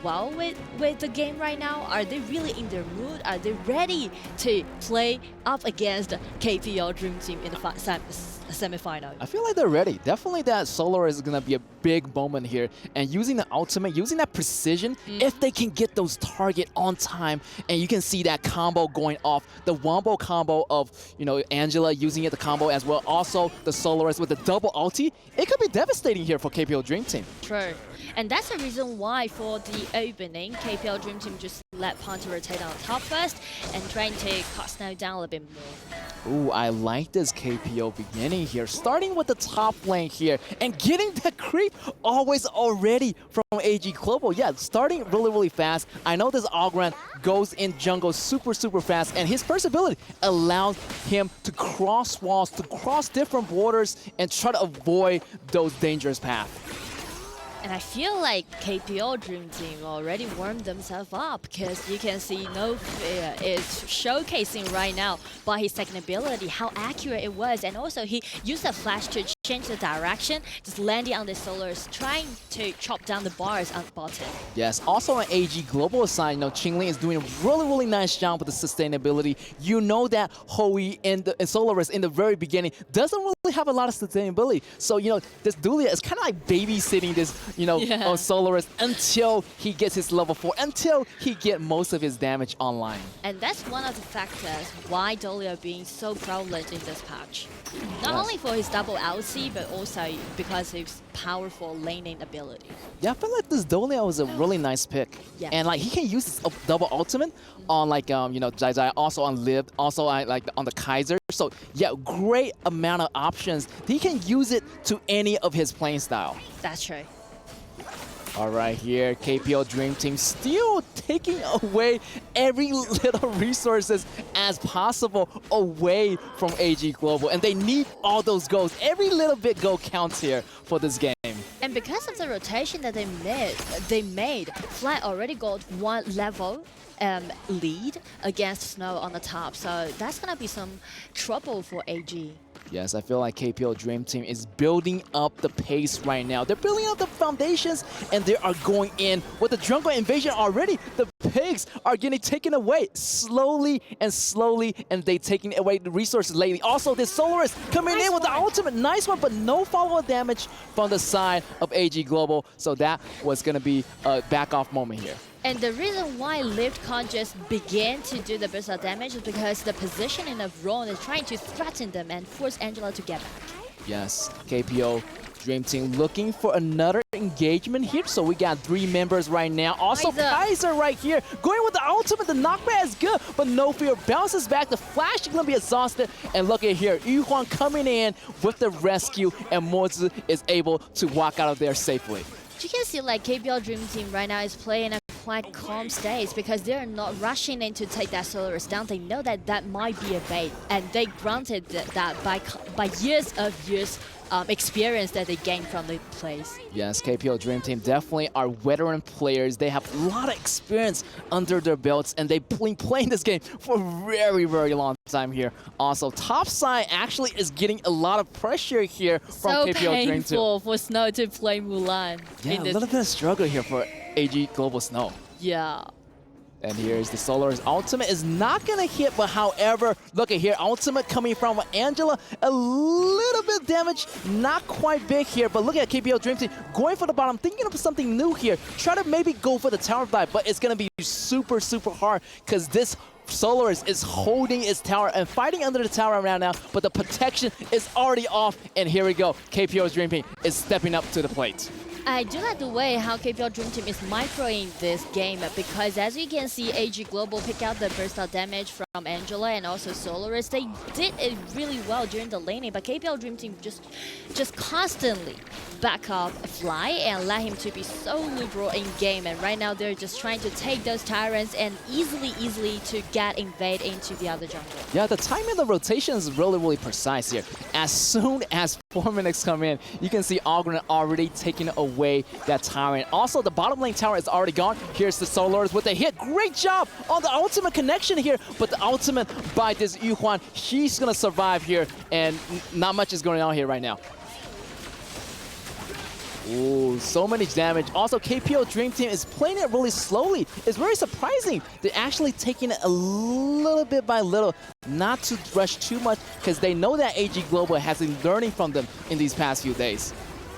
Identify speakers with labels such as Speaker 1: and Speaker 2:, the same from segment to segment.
Speaker 1: well with the game right now? Are they really in their mood? Are they ready to play up against KPL Dream Team in the semifinal?
Speaker 2: I feel like they're ready. Definitely that Solar is going to be a big moment here. And using the ultimate, using that precision, if they can get those target on time, and you can see that combo going off, the wombo combo of, you know, Angela using it, the combo as well. Also, the Soloist with the double ulti. It could be devastating here for KPL Dream Team.
Speaker 1: True. And that's the reason why for the opening, KPL Dream Team just let Panta rotate on top first and trying to cut Snow down a little bit more.
Speaker 2: Ooh, I like this KPO beginning here. Starting with the top lane here and getting that creep always already from AG Global. Yeah, starting really fast. I know this Algren goes in jungle super fast, and his first ability allows him to cross walls, to cross different borders, and try to avoid those dangerous paths.
Speaker 1: And I feel like KPL Dream Team already warmed themselves up because you can see No Fear is showcasing right now by his second ability how accurate it was, and also he used a flash to change the direction, just landing on the Solars, trying to chop down the bars on the bottom.
Speaker 2: Yes, also on AG Global side, you know, Qingling is doing a really nice job with the sustainability. You know that HoE and Solaris in the very beginning doesn't really have a lot of sustainability. So, you know, this Dulia is kind of like babysitting this, you know, Solaris until he gets his level 4, until he get most of his damage online.
Speaker 1: And that's one of the factors why Dulia being so prevalent in this patch. Not only for his double LC, but also because of his powerful laning ability.
Speaker 2: Yeah, I feel like this Dolia was a really nice pick.
Speaker 1: Yeah.
Speaker 2: And like he can use this double ultimate on like you know, Zai Zai, also on Liv, also like on the Kaiser. So yeah, great amount of options. He can use it to any of his playing style.
Speaker 1: That's true.
Speaker 2: All right, here, KPL Dream Team still taking away every little resources as possible away from AG Global. And they need all those goals. Every little bit goal counts here for this game.
Speaker 1: And because of the rotation that they made, Fly already got one level lead against Snow on the top. So that's going to be some trouble for AG.
Speaker 2: Yes, I feel like KPL Dream Team is building up the pace right now. They're building up the foundations, and they are going in with the jungle invasion already. The pigs are getting taken away slowly, and they taking away the resources lately. Also, this Solaris coming in with the ultimate. Nice one, but no follow-up damage from the side of AG Global. So that was going to be a back-off moment here.
Speaker 1: And the reason why Lift can't just begin to do the burst of damage is because the positioning of Ron is trying to threaten them and force Angela to get back.
Speaker 2: Yes, KPO Dream Team looking for another engagement here. So we got 3 members right now. Also Kaiser right here going with the ultimate. The knockback is good, but No Fear bounces back. The flash is going to be exhausted. And look at here, Yuhuan coming in with the rescue, and Mozu is able to walk out of there safely.
Speaker 1: You can see like KPL Dream Team right now is playing a quite calm stage because they're not rushing in to take that Solaris down. They know that that might be a bait, and they granted that by years experience that they gained from the plays.
Speaker 2: Yes, KPL Dream Team definitely are veteran players. They have a lot of experience under their belts, and they've been playing this game for a very long time here. Also, top side actually is getting a lot of pressure here from KPL Dream Team.
Speaker 1: So painful for Snow to play Mulan.
Speaker 2: Yeah, a little bit of struggle here for AG Global Snow.
Speaker 1: Yeah.
Speaker 2: And here's the Solaris ultimate is not gonna hit, but however, look at here, ultimate coming from Angela, a little bit damage, not quite big here, but look at KPL Dream Team going for the bottom, thinking of something new here, try to maybe go for the tower dive, but it's gonna be super hard because this Solaris is holding its tower and fighting under the tower right now, but the protection is already off, and here we go, KPL Dream Team is stepping up to the plate.
Speaker 1: I do like the way how KPL Dream Team is microing this game because as you can see, AG Global pick out the burst out damage from Angela and also Solaris. They did it really well during the laning, but KPL Dream Team just constantly back up Fly and let him to be so liberal in game. And right now they're just trying to take those tyrants and easily to get invade into the other jungle.
Speaker 2: Yeah, the timing of the rotation is really precise here. As soon as 4 minutes come in, you can see Algren already taking away that tower. And also, the bottom lane tower is already gone. Here's the Solaris with a hit. Great job on the ultimate connection here, but the ultimate by this Yuhuan, he's gonna survive here, and not much is going on here right now. Ooh, so many damage. Also, KPL Dream Team is playing it really slowly. It's very surprising. They're actually taking it a little bit by little, not to rush too much, because they know that AG Global has been learning from them in these past few days.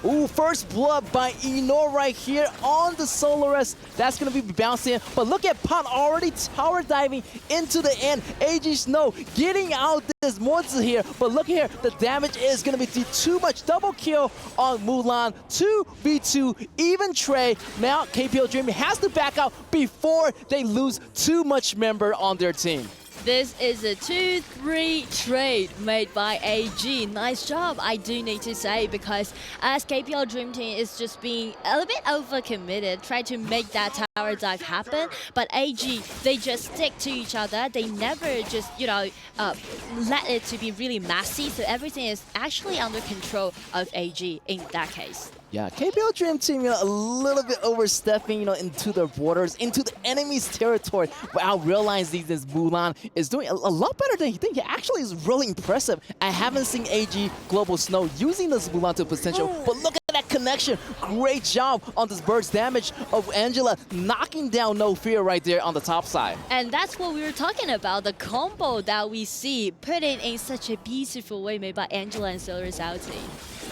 Speaker 2: Ooh, first blood by Eno right here on the Solaris. That's going to be bouncing in. But look at Pan already tower diving into the end. AG Snow getting out this monster here. But look here, the damage is going to be too much. Double kill on Mulan. 2v2, even Trey. Now KPL Dreaming has to back out before they lose too much member on their team.
Speaker 1: This is a 2-3 trade made by AG. Nice job, I do need to say, because as KPL Dream Team is just being a little bit overcommitted, try to make that tower dive happen, but AG, they just stick to each other. They never just, let it to be really messy, so everything is actually under control of AG in that case.
Speaker 2: Yeah, KPL Dream Team, a little bit overstepping, into their borders, into the enemy's territory, without realizing this Mulan is doing a lot better than you think. He actually is really impressive. I haven't seen AG Global Snow using this Mulan to potential, but look at that connection. Great job on this burst damage of Angela, knocking down No Fear right there on the top side.
Speaker 1: And that's what we were talking about, the combo that we see put in such a beautiful way made by Angela and Solaris Outing.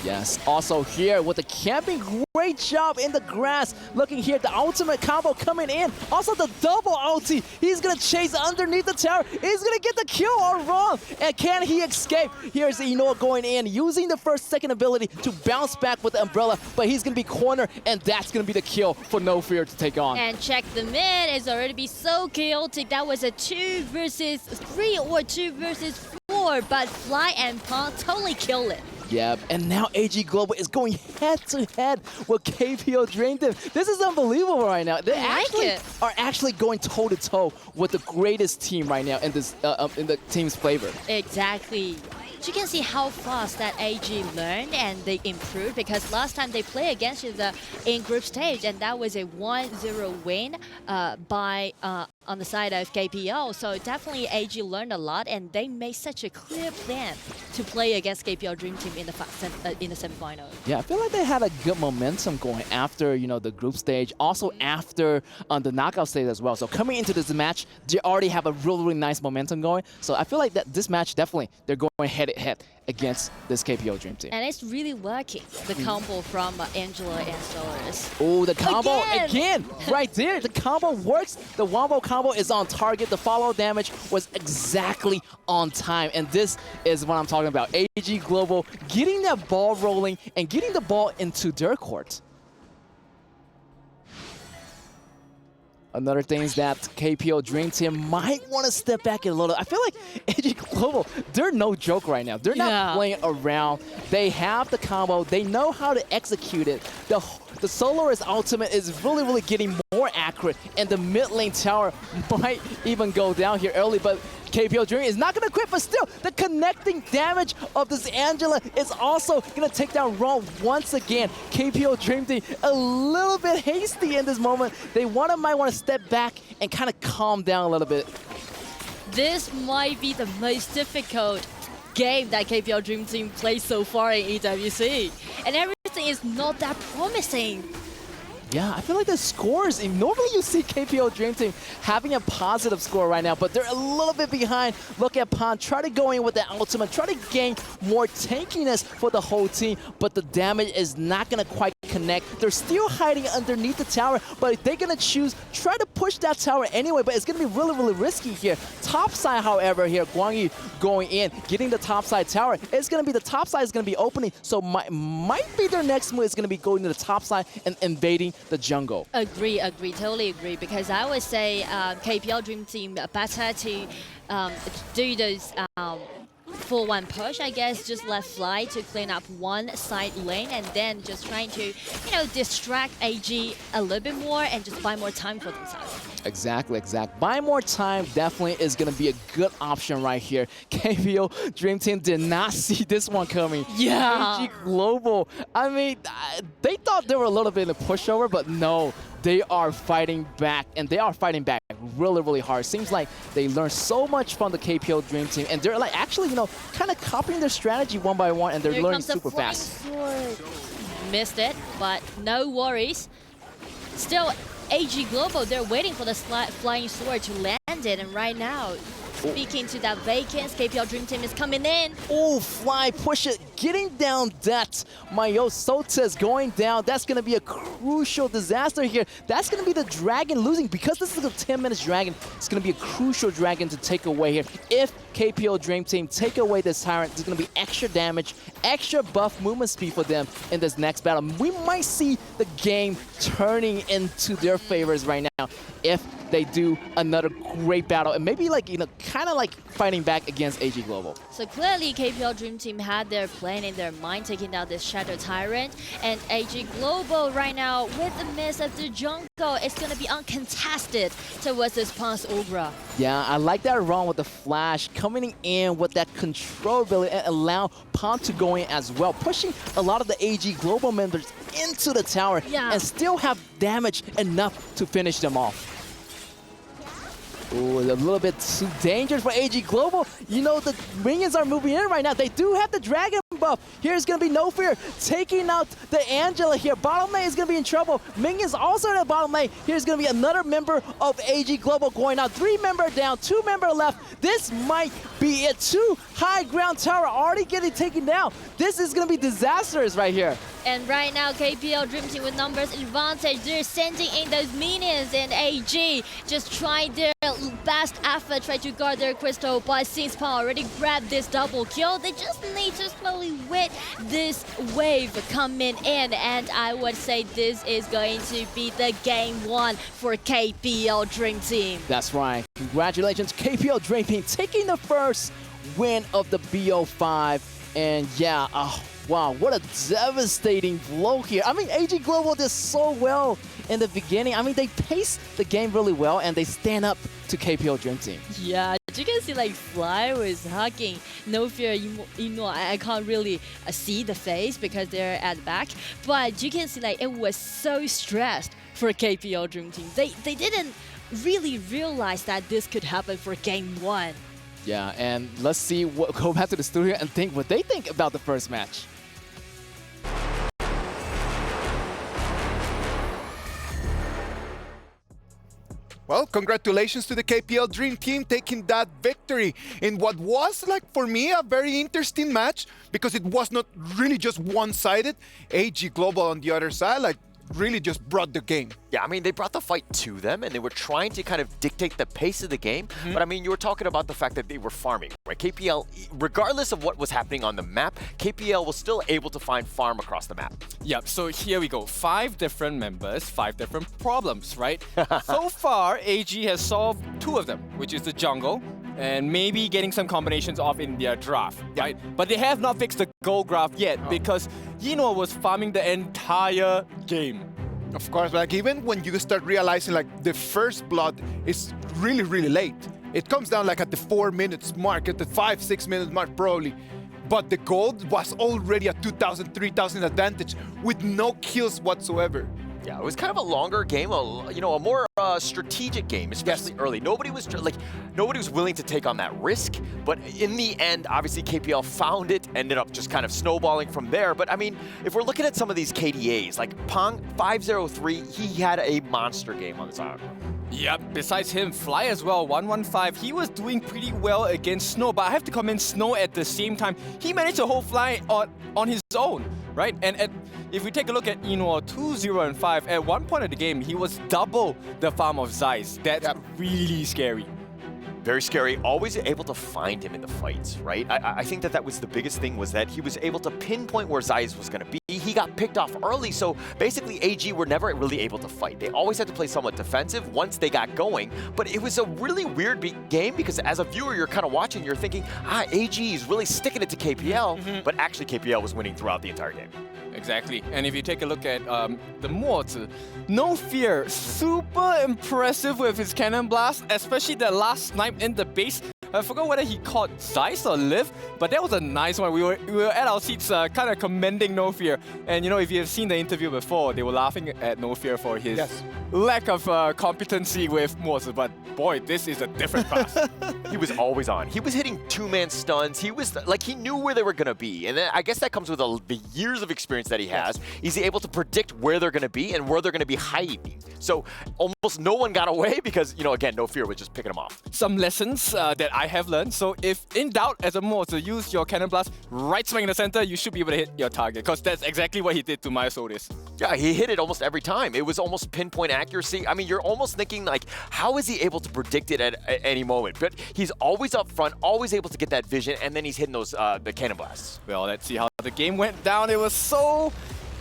Speaker 2: Yes, also here with the camping, great job in the grass. Looking here, the ultimate combo coming in. Also the double ulti. He's going to chase underneath the tower. He's going to get the kill on Ron. And can he escape? Here's Enoa going in, using the second ability to bounce back with the umbrella. But he's going to be cornered, and that's going to be the kill for No Fear to take on.
Speaker 1: And check the mid. It's already be so chaotic. That was a 2 versus 3 or 2 versus 4. But Fly and Pawn totally kill it.
Speaker 2: Yeah, and now AG Global is going head-to-head with KPL Dream Team. This is unbelievable right now. They are actually going toe-to-toe with the greatest team right now in this in the team's flavor.
Speaker 1: Exactly. You can see how fast that AG learned and they improved, because last time they played against each other in group stage, and that was a 1-0 win on the side of KPL. So definitely AG learned a lot, and they made such a clear plan to play against KPL Dream Team in the semifinal.
Speaker 2: Yeah, I feel like they had a good momentum going after the group stage, also after the knockout stage as well. So coming into this match, they already have a really nice momentum going. So I feel like that this match definitely they're going head against this KPL Dream Team.
Speaker 1: And it's really working, the combo from Angela and Solaris.
Speaker 2: Oh, the combo again right there. The combo works. The wombo combo is on target. The follow damage was exactly on time. And this is what I'm talking about. AG Global getting that ball rolling and getting the ball into their court. Another thing is that KPL Dream Team might want to step back a little. I feel like AG Global, they're no joke right now. They're not playing around. They have the combo. They know how to execute it. The Solaris ultimate is really getting more accurate, and the mid lane tower might even go down here early, but KPL Dream is not going to quit, but still, the connecting damage of this Angela is also going to take down Ron once again. KPL Dream Team a little bit hasty in this moment. They might want to step back and kind of calm down a little bit.
Speaker 1: This might be the most difficult game that KPL Dream Team plays so far in EWC. And everything is not that promising.
Speaker 2: Yeah, I feel like the scores, normally you see KPL Dream Team having a positive score right now, but they're a little bit behind. Look at Pan, try to go in with the ultimate, try to gain more tankiness for the whole team, but the damage is not going to quite connect. They're still hiding underneath the tower, but they're going to try to push that tower anyway, but it's going to be really risky here. Top side, however, here, Guang Yu going in, getting the top side tower. It's going to be, the top side is going to be opening, so might be their next move is going to be going to the top side and invading the jungle.
Speaker 1: Agree, totally agree, because I would say KPL Dream Team better to do those full one push, I guess, just let Fly to clean up one side lane and then just trying to, distract AG a little bit more and just buy more time for themselves.
Speaker 2: Exactly. Buy more time definitely is going to be a good option right here. KPL Dream Team did not see this one coming.
Speaker 1: Yeah.
Speaker 2: AG Global, I mean, they thought they were a little bit in a pushover, but no. They are fighting back, and they are fighting back really hard. Seems like they learned so much from the KPL Dream Team, and they're like actually, kind of copying their strategy one by one, and they're learning super fast.
Speaker 1: missed it, but no worries. Still, AG Global, they're waiting for the flying sword to land it, and right now, speaking to that vacance, KPL Dream Team is coming in.
Speaker 2: Oh, fly, push it, getting down that. Mayo Sota is going down. That's going to be a crucial disaster here. That's going to be the dragon losing. Because this is a 10-minute dragon, it's going to be a crucial dragon to take away here. If KPL Dream Team take away this Tyrant, there's going to be extra damage, extra buff movement speed for them in this next battle. We might see the game turning into their favors right now if they do another great battle and maybe like, you know, kind of like fighting back against AG Global.
Speaker 1: So clearly KPL Dream Team had their plan in their mind, taking down this Shadow Tyrant, and AG Global right now with the miss of the jungle, it's going to be uncontested towards this Pons Obra.
Speaker 2: Yeah, I like that run with the flash, coming in with that control ability and allow Pon to go in as well, pushing a lot of the AG Global members into the tower and still have damage enough to finish them off. Ooh, a little bit too dangerous for AG Global. You know, the minions are moving in right now. They do have the dragon buff. Here's going to be No Fear taking out the Angela here. Bottom lane is going to be in trouble. Minions also in the bottom lane. Here's going to be another member of AG Global going out. 3 members down, 2 members left. This might be it. 2 high ground tower already getting taken down. This is going to be disastrous right here.
Speaker 1: And right now, KPL Dream Team with numbers advantage. They're sending in those minions, and AG just trying their best effort, try to guard their crystal, but since Paul already grabbed this double kill, they just need to slowly wait this wave coming in, and I would say this is going to be the game 1 for KPL Dream Team.
Speaker 2: That's right. Congratulations, KPL Dream Team taking the first win of the BO5, and yeah, wow, what a devastating blow here. I mean, AG Global did so well in the beginning. I mean, they paced the game really well, and they stand up to KPL Dream Team.
Speaker 1: Yeah, you can see like Fly was hugging No Fear. You know, I can't really see the face because they're at the back, but you can see like it was so stressed for KPL Dream Team. They didn't really realize that this could happen for game 1.
Speaker 2: Yeah, and let's see go back to the studio and think what they think about the first match.
Speaker 3: Well, congratulations to the KPL Dream Team taking that victory in what was, like, for me, a very interesting match because it was not really just one-sided. AG Global on the other side, like, really just brought the game.
Speaker 4: Yeah, I mean, they brought the fight to them, and they were trying to kind of dictate the pace of the game. But I mean, you were talking about the fact that they were farming, right? KPL, regardless of what was happening on the map, KPL was still able to find farm across the map.
Speaker 5: Yep, so here we go. 5 different members, 5 different problems, right? So far, AG has solved 2 of them, which is the jungle, and maybe getting some combinations off in their draft, right? But they have not fixed the gold graph yet because Yinua was farming the entire game.
Speaker 3: Of course, like, even when you start realizing, like, the first blood is really, really late. It comes down, like, at the 4 minutes mark, at the 5-6 minute mark, probably. But the gold was already a 2,000, 3,000 advantage with no kills whatsoever.
Speaker 4: Yeah, it was kind of a longer game, a more strategic game, especially early. Nobody was willing to take on that risk, but in the end, obviously KPL found it, ended up just kind of snowballing from there. But I mean, if we're looking at some of these KDAs, like Pong 503, he had a monster game on his own.
Speaker 5: Yep, besides him, Fly as well, 115, he was doing pretty well against Snow, but I have to comment Snow at the same time. He managed to hold Fly on his own, right? And if we take a look at Ino 2-0 and 5, at one point of the game, he was double the farm of Zeiss. That's really scary.
Speaker 4: Very scary, always able to find him in the fights, right? I think that was the biggest thing, was that he was able to pinpoint where Zeiss was going to be. He got picked off early, so basically AG were never really able to fight. They always had to play somewhat defensive once they got going, but it was a really weird game because as a viewer, you're kind of watching, you're thinking, AG is really sticking it to KPL, but actually KPL was winning throughout the entire game.
Speaker 5: Exactly, and if you take a look at the mods, No Fear, super impressive with his cannon blast, especially the last snipe in the base. I forgot whether he caught Zeiss or Liv, but that was a nice one. We were at our seats kind of commending No Fear. And you know, if you have seen the interview before, they were laughing at No Fear for his lack of competency with Morse. But boy, this is a different class.
Speaker 4: He was always on. He was hitting two-man stuns. He was like, he knew where they were going to be. And then I guess that comes with the years of experience that he has. He's able to predict where they're going to be and where they're going to be hiding. So almost no one got away because, you know, again, No Fear was just picking them off.
Speaker 5: Some lessons that I have learned. So if in doubt as a Morse, use your Cannon Blast right smack in the center, you should be able to hit your target, because that's exactly what he did to Myosodis.
Speaker 4: Yeah, he hit it almost every time. It was almost pinpoint accuracy. I mean, you're almost thinking like, how is he able to predict it at any moment? But he's always up front, always able to get that vision, and then he's hitting those the cannon blasts.
Speaker 5: Well, let's see how the game went down. It was so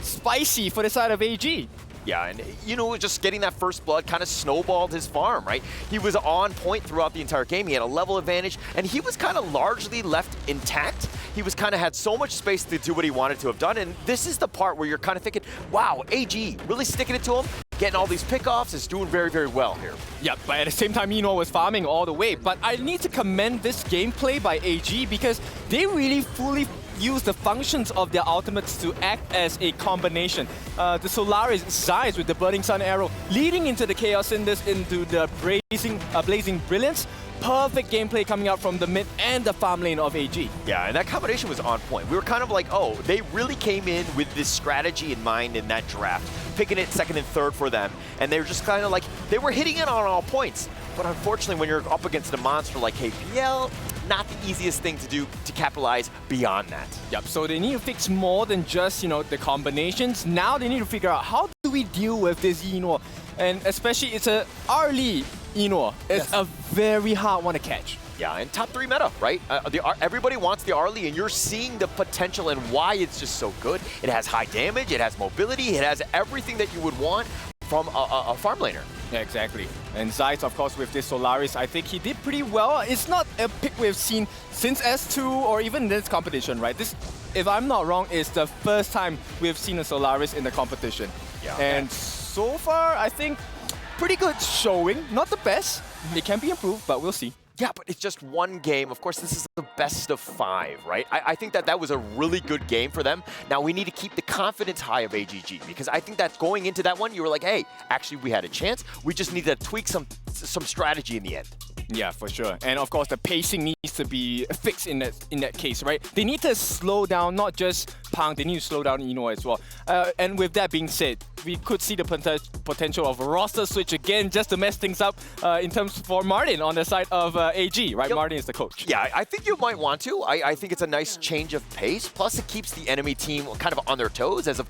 Speaker 5: spicy for the side of AG.
Speaker 4: Yeah, and you know, just getting that first blood kind of snowballed his farm, right? He was on point throughout the entire game. He had a level advantage, and he was kind of largely left intact. He was kind of had so much space to do what he wanted to have done, and this is the part where you're kind of thinking, wow, AG really sticking it to him, getting all these pickoffs, is doing very, very well here.
Speaker 5: Yeah, but at the same time, Eno was farming all the way. But I need to commend this gameplay by AG because they really fully use the functions of their ultimates to act as a combination. The Solaris Zeiss with the Burning Sun Arrow leading into the Chaos Cinders into the Blazing Brilliance. Perfect gameplay coming out from the mid and the farm lane of AG.
Speaker 4: Yeah, and that combination was on point. We were kind of like, oh, they really came in with this strategy in mind in that draft, picking it second and third for them. And they were just kind of like, they were hitting it on all points. But unfortunately, when you're up against a monster like KPL, not the easiest thing to do to capitalize beyond that.
Speaker 5: Yep, so they need to fix more than just, you know, the combinations. Now they need to figure out how do we deal with this Eno. And especially it's a early Eno. It's a very hard one to catch.
Speaker 4: Yeah, and top 3 meta, right? Everybody wants the Arlie, and you're seeing the potential and why it's just so good. It has high damage, it has mobility, it has everything that you would want from a farm laner.
Speaker 5: Yeah, exactly. And Zeiss, of course, with this Solaris, I think he did pretty well. It's not a pick we've seen since S2 or even this competition, right? This, if I'm not wrong, is the first time we've seen a Solaris in the competition.
Speaker 4: Yeah.
Speaker 5: And so far, I think pretty good showing. Not the best. It can be improved, but we'll see.
Speaker 4: Yeah, but it's just one game. Of course, this is the best of 5, right? I think that was a really good game for them. Now, we need to keep the confidence high of AGG, because I think that going into that one, you were like, hey, actually, we had a chance. We just need to tweak some strategy in the end.
Speaker 5: Yeah, for sure. And of course, the pacing needs to be fixed in that case, right? They need to slow down, not just Pang, they need to slow down Eno as well. And with that being said, we could see the potential of a roster switch again just to mess things up in terms for Martin on the side of AG, right? Yep. Martin is the coach.
Speaker 4: Yeah, I think you might want to. I think it's a nice change of pace. Plus, it keeps the enemy team kind of on their toes as of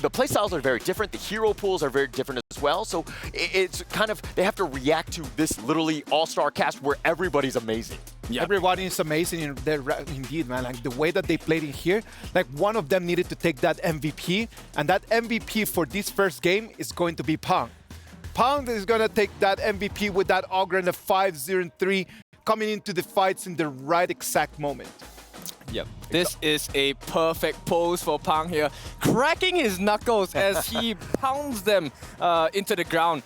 Speaker 4: the playstyles are very different. The hero pools are very different as well. So it's kind of, they have to react to this literally all-star cast where everybody's amazing.
Speaker 3: Yeah. Everybody is amazing indeed, man. Like the way that they played in here, like one of them needed to take that MVP, and that MVP for this first game is going to be Pang. Pang is going to take that MVP with that Augur and the 5-0-3 coming into the fights in the right exact moment.
Speaker 5: Yep, this is a perfect pose for Pang here, cracking his knuckles as he pounds them into the ground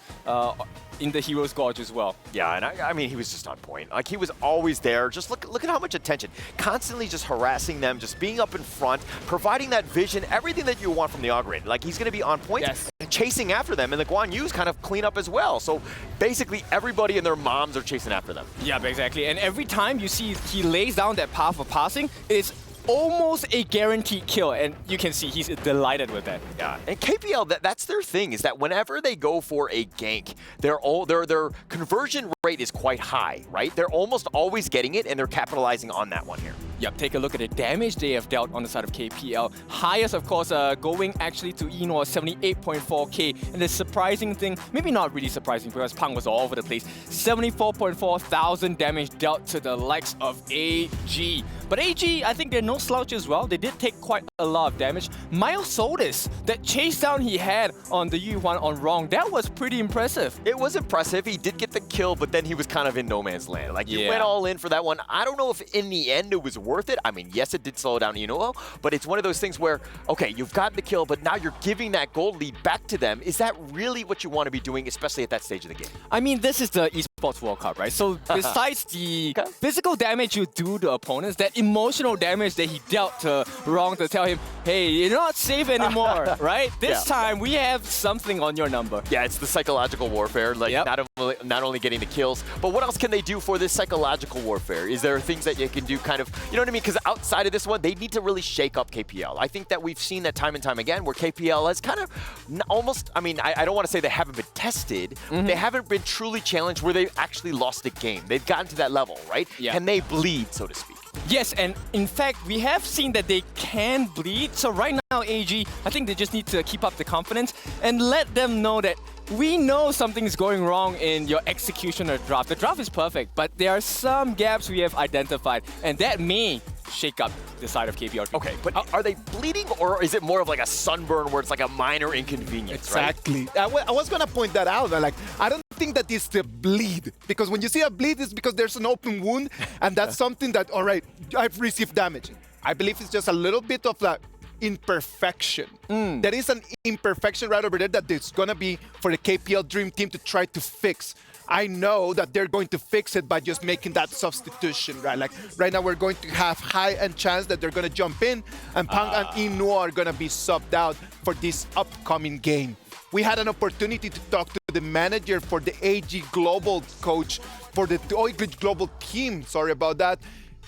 Speaker 5: in the Hero's Gorge as well.
Speaker 4: Yeah, and I mean, he was just on point. Like, he was always there. Just look at how much attention. Constantly just harassing them, just being up in front, providing that vision, everything that you want from the Augur. Like, he's going to be on point, chasing after them, and the Guan Yu's kind of clean up as well. So basically, everybody and their moms are chasing after them.
Speaker 5: Yeah, exactly. And every time you see he lays down that path of passing, it's almost a guaranteed kill, and you can see he's delighted with that.
Speaker 4: Yeah, and KPL, that's their thing, is that whenever they go for a gank, their conversion rate is quite high, right? They're almost always getting it, and they're capitalizing on that one here.
Speaker 5: Yep, take a look at the damage they have dealt on the side of KPL. Highest, of course, going actually to Eno, 78.4k. And the surprising thing, maybe not really surprising because Pang was all over the place, 74.4 thousand damage dealt to the likes of AG. But AG, I think they're no slouch as well. They did take quite a lot of damage. Myosodis, that chase down he had on the Yuan on Wrong, that was pretty impressive.
Speaker 4: It was impressive. He did get the kill, but then he was kind of in no man's land. Like, you went all in for that one. I don't know if in the end it was worth it. I mean, yes, it did slow down Eno, but it's one of those things where, okay, you've gotten the kill, but now you're giving that gold lead back to them. Is that really what you want to be doing, especially at that stage of the game?
Speaker 5: I mean, this is the Esports World Cup, right? So besides the physical damage you do to opponents, that emotional damage that he dealt to Wrong to tell him, hey, you're not safe anymore, right? This time we have something on your number.
Speaker 4: Yeah, it's the psychological warfare, like not only getting the kills, but what else can they do for this psychological warfare? Is there things that you can do kind of, you know what I mean? Because outside of this one, they need to really shake up KPL. I think that we've seen that time and time again where KPL has kind of almost, I mean, I don't want to say they haven't been tested, they haven't been truly challenged where they've actually lost a game. They've gotten to that level, right?
Speaker 5: Yeah.
Speaker 4: Can they bleed, so to speak?
Speaker 5: Yes, and in fact, we have seen that they can bleed. So right now, AG, I think they just need to keep up the confidence and let them know that we know something's going wrong in your execution of draft. The draft is perfect, but there are some gaps we have identified, and that may shake up the side of KPL.
Speaker 4: Okay, but are they bleeding, or is it more of like a sunburn where it's like a minor inconvenience,
Speaker 3: Exactly. Right? I was going to point that out. Like, I don't think that it's the bleed, because when you see a bleed, it's because there's an open wound, and that's something that, all right, I've received damage. I believe it's just a little bit of that imperfection. There is an imperfection right over there that it's going to be for the KPL Dream Team to try to fix. I know that they're going to fix it by just making that substitution, right? Like right now we're going to have high-end chance that they're going to jump in and Pang and Inu are going to be subbed out for this upcoming game. We had an opportunity to talk to the manager for the AG Global coach for the HoK Global team, sorry about that,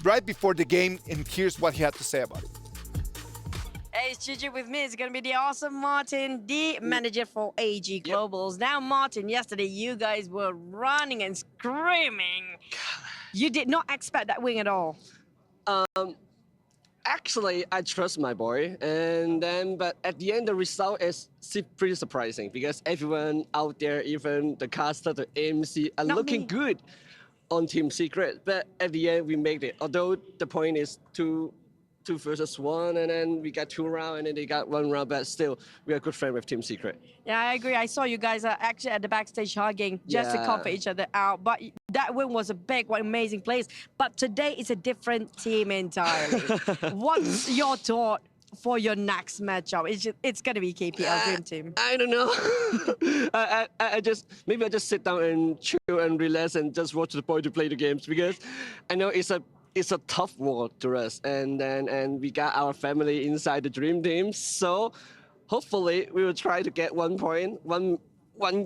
Speaker 3: right before the game, and here's what he had to say about it.
Speaker 6: Hey, it's Gigi with me. It's going to be the awesome Martin, the manager for AG Globals. Now, Martin, yesterday you guys were running and screaming. You did not expect that win at all.
Speaker 7: Actually, I trust my boy, but at the end, the result is pretty surprising because everyone out there, even the caster, the MC, are looking good on Team Secret. But at the end, we made it. Although the point is two versus one, and then we got 2 rounds, and then they got 1 round, but still, we are good friends with Team Secret.
Speaker 6: Yeah, I agree. I saw you guys are actually at the backstage hugging just to comfort each other out. But that win was a big one, amazing place. But today it's a different team entirely. What's your thought for your next matchup? It's going to be KPL Dream Team.
Speaker 7: I don't know. I just sit down and chill and relax and just watch the boy to play the games because I know it's a tough world to us, and we got our family inside the Dream Team. So hopefully we will try to get 1 point, one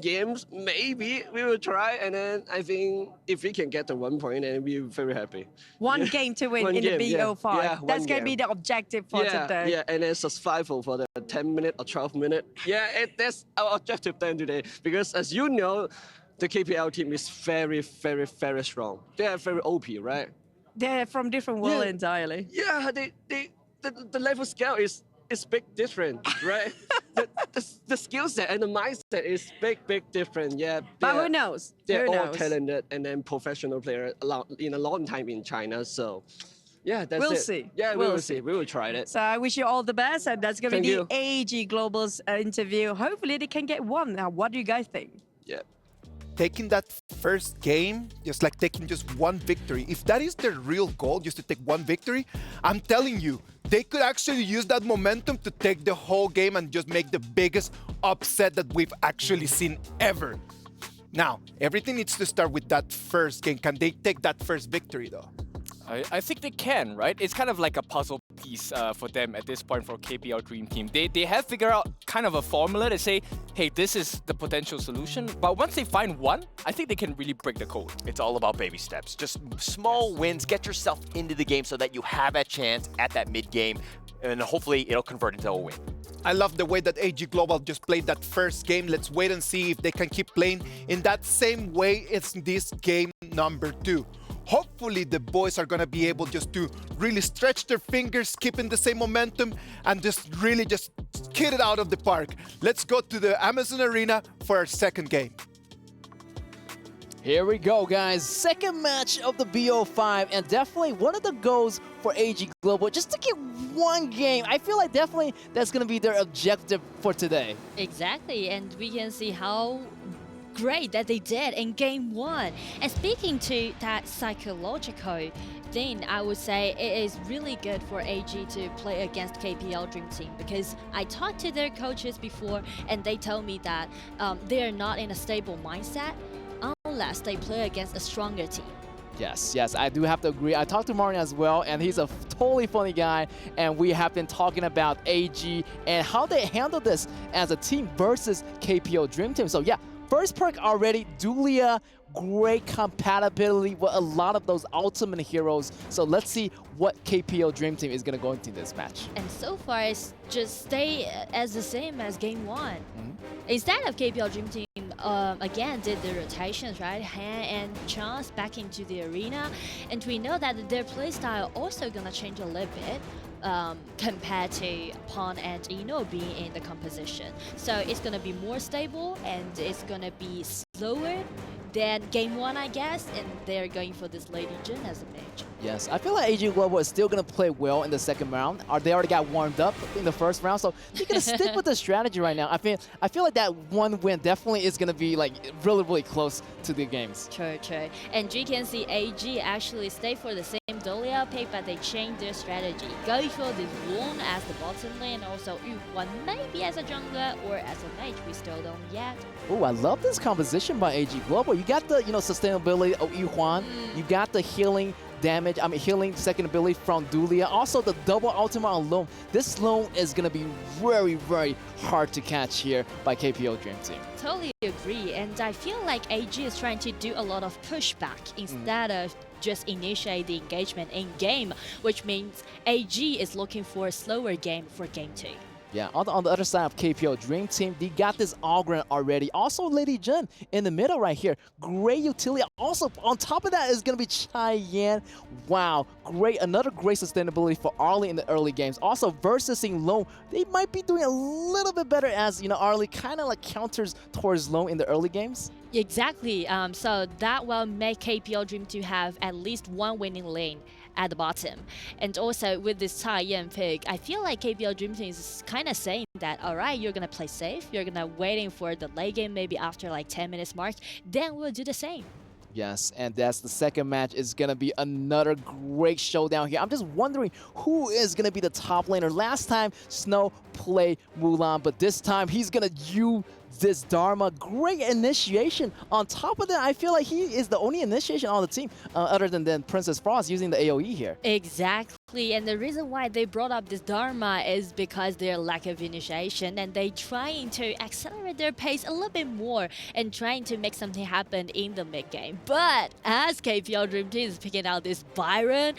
Speaker 7: games, maybe we will try, and then I think if we can get the 1 point, then we'll be very happy.
Speaker 6: One game to win in the BO5.
Speaker 7: Yeah,
Speaker 6: that's going to be the objective for today.
Speaker 7: Yeah, and then survival for the 10-minute or 12-minute. Yeah, that's our objective then today, because as you know, the KPL team is very, very, very strong. They are very OP, right?
Speaker 6: They're from different world entirely.
Speaker 7: Yeah, the level scale is big different, right? the skill set and the mindset is big different. Yeah.
Speaker 6: But who knows?
Speaker 7: They're all talented and then professional players in a long time in China. So yeah, that's it.
Speaker 6: We'll see.
Speaker 7: Yeah, we will see. We will try it.
Speaker 6: So I wish you all the best, and that's going to be the AG Global's interview. Hopefully they can get 1. Now, what do you guys think?
Speaker 7: Yeah.
Speaker 3: Taking that first game, just like taking just 1 victory, if that is their real goal, just to take 1 victory, I'm telling you, they could actually use that momentum to take the whole game and just make the biggest upset that we've actually seen ever. Now, everything needs to start with that first game. Can they take that first victory, though?
Speaker 5: I think they can, right? It's kind of like a puzzle piece for them at this point for KPL Dream Team. They have figured out kind of a formula to say, hey, this is the potential solution. But once they find one, I think they can really break the code.
Speaker 4: It's all about baby steps. Just small wins, get yourself into the game so that you have a chance at that mid-game, and hopefully it'll convert into a win.
Speaker 3: I love the way that AG Global just played that first game. Let's wait and see if they can keep playing in that same way it's this game number 2. Hopefully the boys are going to be able just to really stretch their fingers, keeping the same momentum, and just really just hit it out of the park. Let's go to the Amazon Arena for our second game.
Speaker 2: Here we go, guys. Second match of the BO5, and definitely one of the goals for AG Global, just to get 1 game. I feel like definitely that's going to be their objective for today.
Speaker 1: Exactly, and we can see how great that they did in game 1. And speaking to that psychological thing, I would say it is really good for AG to play against KPL Dream Team, because I talked to their coaches before and they told me that they are not in a stable mindset. unless they play against a stronger team.
Speaker 2: Yes, yes, I do have to agree. I talked to Martin as well, and he's a totally funny guy, and we have been talking about AG and how they handle this as a team versus KPL Dream Team. So yeah, first perk already, Dulia, great compatibility with a lot of those ultimate heroes. So let's see what KPL Dream Team is going to go into this match.
Speaker 1: And so far, it's just stay as the same as game one. Instead of KPL Dream Team, again, did the rotations, right? Han and Chance back into the arena. And we know that their playstyle also gonna change a little bit compared to Pon and Eno being in the composition. So it's gonna be more stable and it's gonna be slower than game one, I guess. And they're going for this Lady Jin as a mage.
Speaker 2: Yes, I feel like AG Global is still going to play well in the second round. They already got warmed up in the first round, so they're going to stick with the strategy right now. I feel like that one win definitely is going to be like really, really close to the games.
Speaker 1: True, true. And you can see AG actually stay for the same Dolia pick, but they changed their strategy. Go for this Won as the bottom lane, also Yuhuan maybe as a jungler or as a mage. We still don't yet.
Speaker 2: Oh, I love this composition by AG Global. You got the sustainability of Yuhuan. You got the healing damage, healing second ability from Dulia. Also the double ultimate on Loam. This Loam is going to be very, very hard to catch here by KPL Dream Team.
Speaker 1: Totally agree, and I feel like AG is trying to do a lot of pushback instead of just initiate the engagement in game, which means AG is looking for a slower game for game 2.
Speaker 2: Yeah, on the other side of KPL Dream Team, they got this Ogren already. Also, Lady Jin in the middle right here. Great utility. Also, on top of that is going to be Cheyenne. Wow, great. Another great sustainability for Arlie in the early games. Also, versus Lone, they might be doing a little bit better as, Arlie kind of like counters towards Lone in the early games.
Speaker 1: Exactly. So that will make KPL Dream to have at least one winning lane at the bottom. And also with this Cheyenne pick, I feel like KPL Dream Team is kind of saying that, all right, you're going to play safe. You're going to waiting for the late game maybe after like 10 minutes mark. Then we'll do the same.
Speaker 2: Yes, and that's the second match. Is going to be another great showdown here. I'm just wondering who is going to be the top laner. Last time, Snow played Mulan, but this time he's going to use this Dharma. Great initiation. On top of that, I feel like he is the only initiation on the team other than Princess Frost using the AoE here.
Speaker 1: Exactly, and the reason why they brought up this Dharma is because their lack of initiation, and they trying to accelerate their pace a little bit more and trying to make something happen in the mid game. But as KPL Dream Team is picking out this Byron,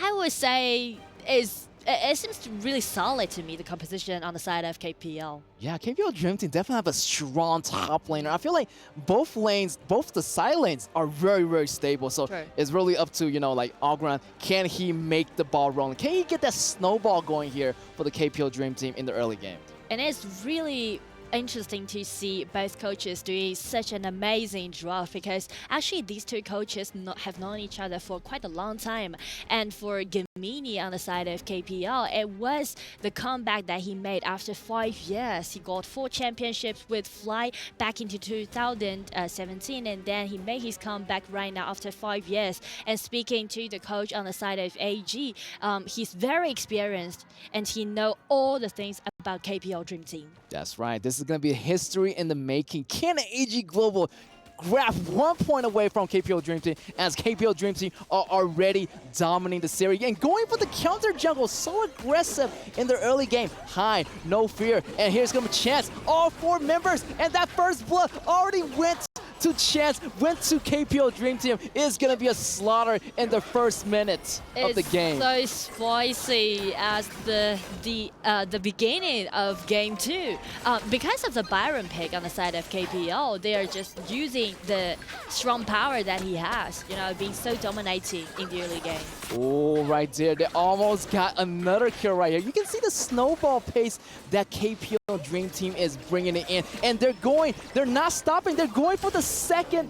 Speaker 1: I would say it seems really solid to me, the composition on the side of KPL.
Speaker 2: Yeah, KPL Dream Team definitely have a strong top laner. I feel like both lanes, both the side lanes are very, very stable. So it's really up to, like Ogren, can he make the ball rolling? Can he get that snowball going here for the KPL Dream Team in the early game?
Speaker 1: And it's really interesting to see both coaches doing such an amazing draft, because actually these two coaches have known each other for quite a long time. And for Gemini on the side of KPL, it was the comeback that he made after 5 years. He got 4 championships with Fly back into 2017, and then he made his comeback right now after 5 years. And speaking to the coach on the side of AG, he's very experienced and he knows all the things about KPL Dream Team.
Speaker 2: That's right. This is going to be a history in the making. Can AG Global grab 1 point away from KPL Dream Team, as KPL Dream Team are already dominating the series and going for the counter jungle, so aggressive in their early game. High, no fear, and here's going to be Chance. All 4 members, and that first blood already went to Chance, went to KPL Dream Team. Is going to be a slaughter in the first minute of the game.
Speaker 1: It's so spicy as the beginning of game 2. Because of the Byron pick on the side of KPL, they are just using the strong power that he has, being so dominating in the early game.
Speaker 2: Oh, right there. They almost got another kill right here. You can see the snowball pace that KPL Dream Team is bringing it in. And they're not stopping. They're going for the second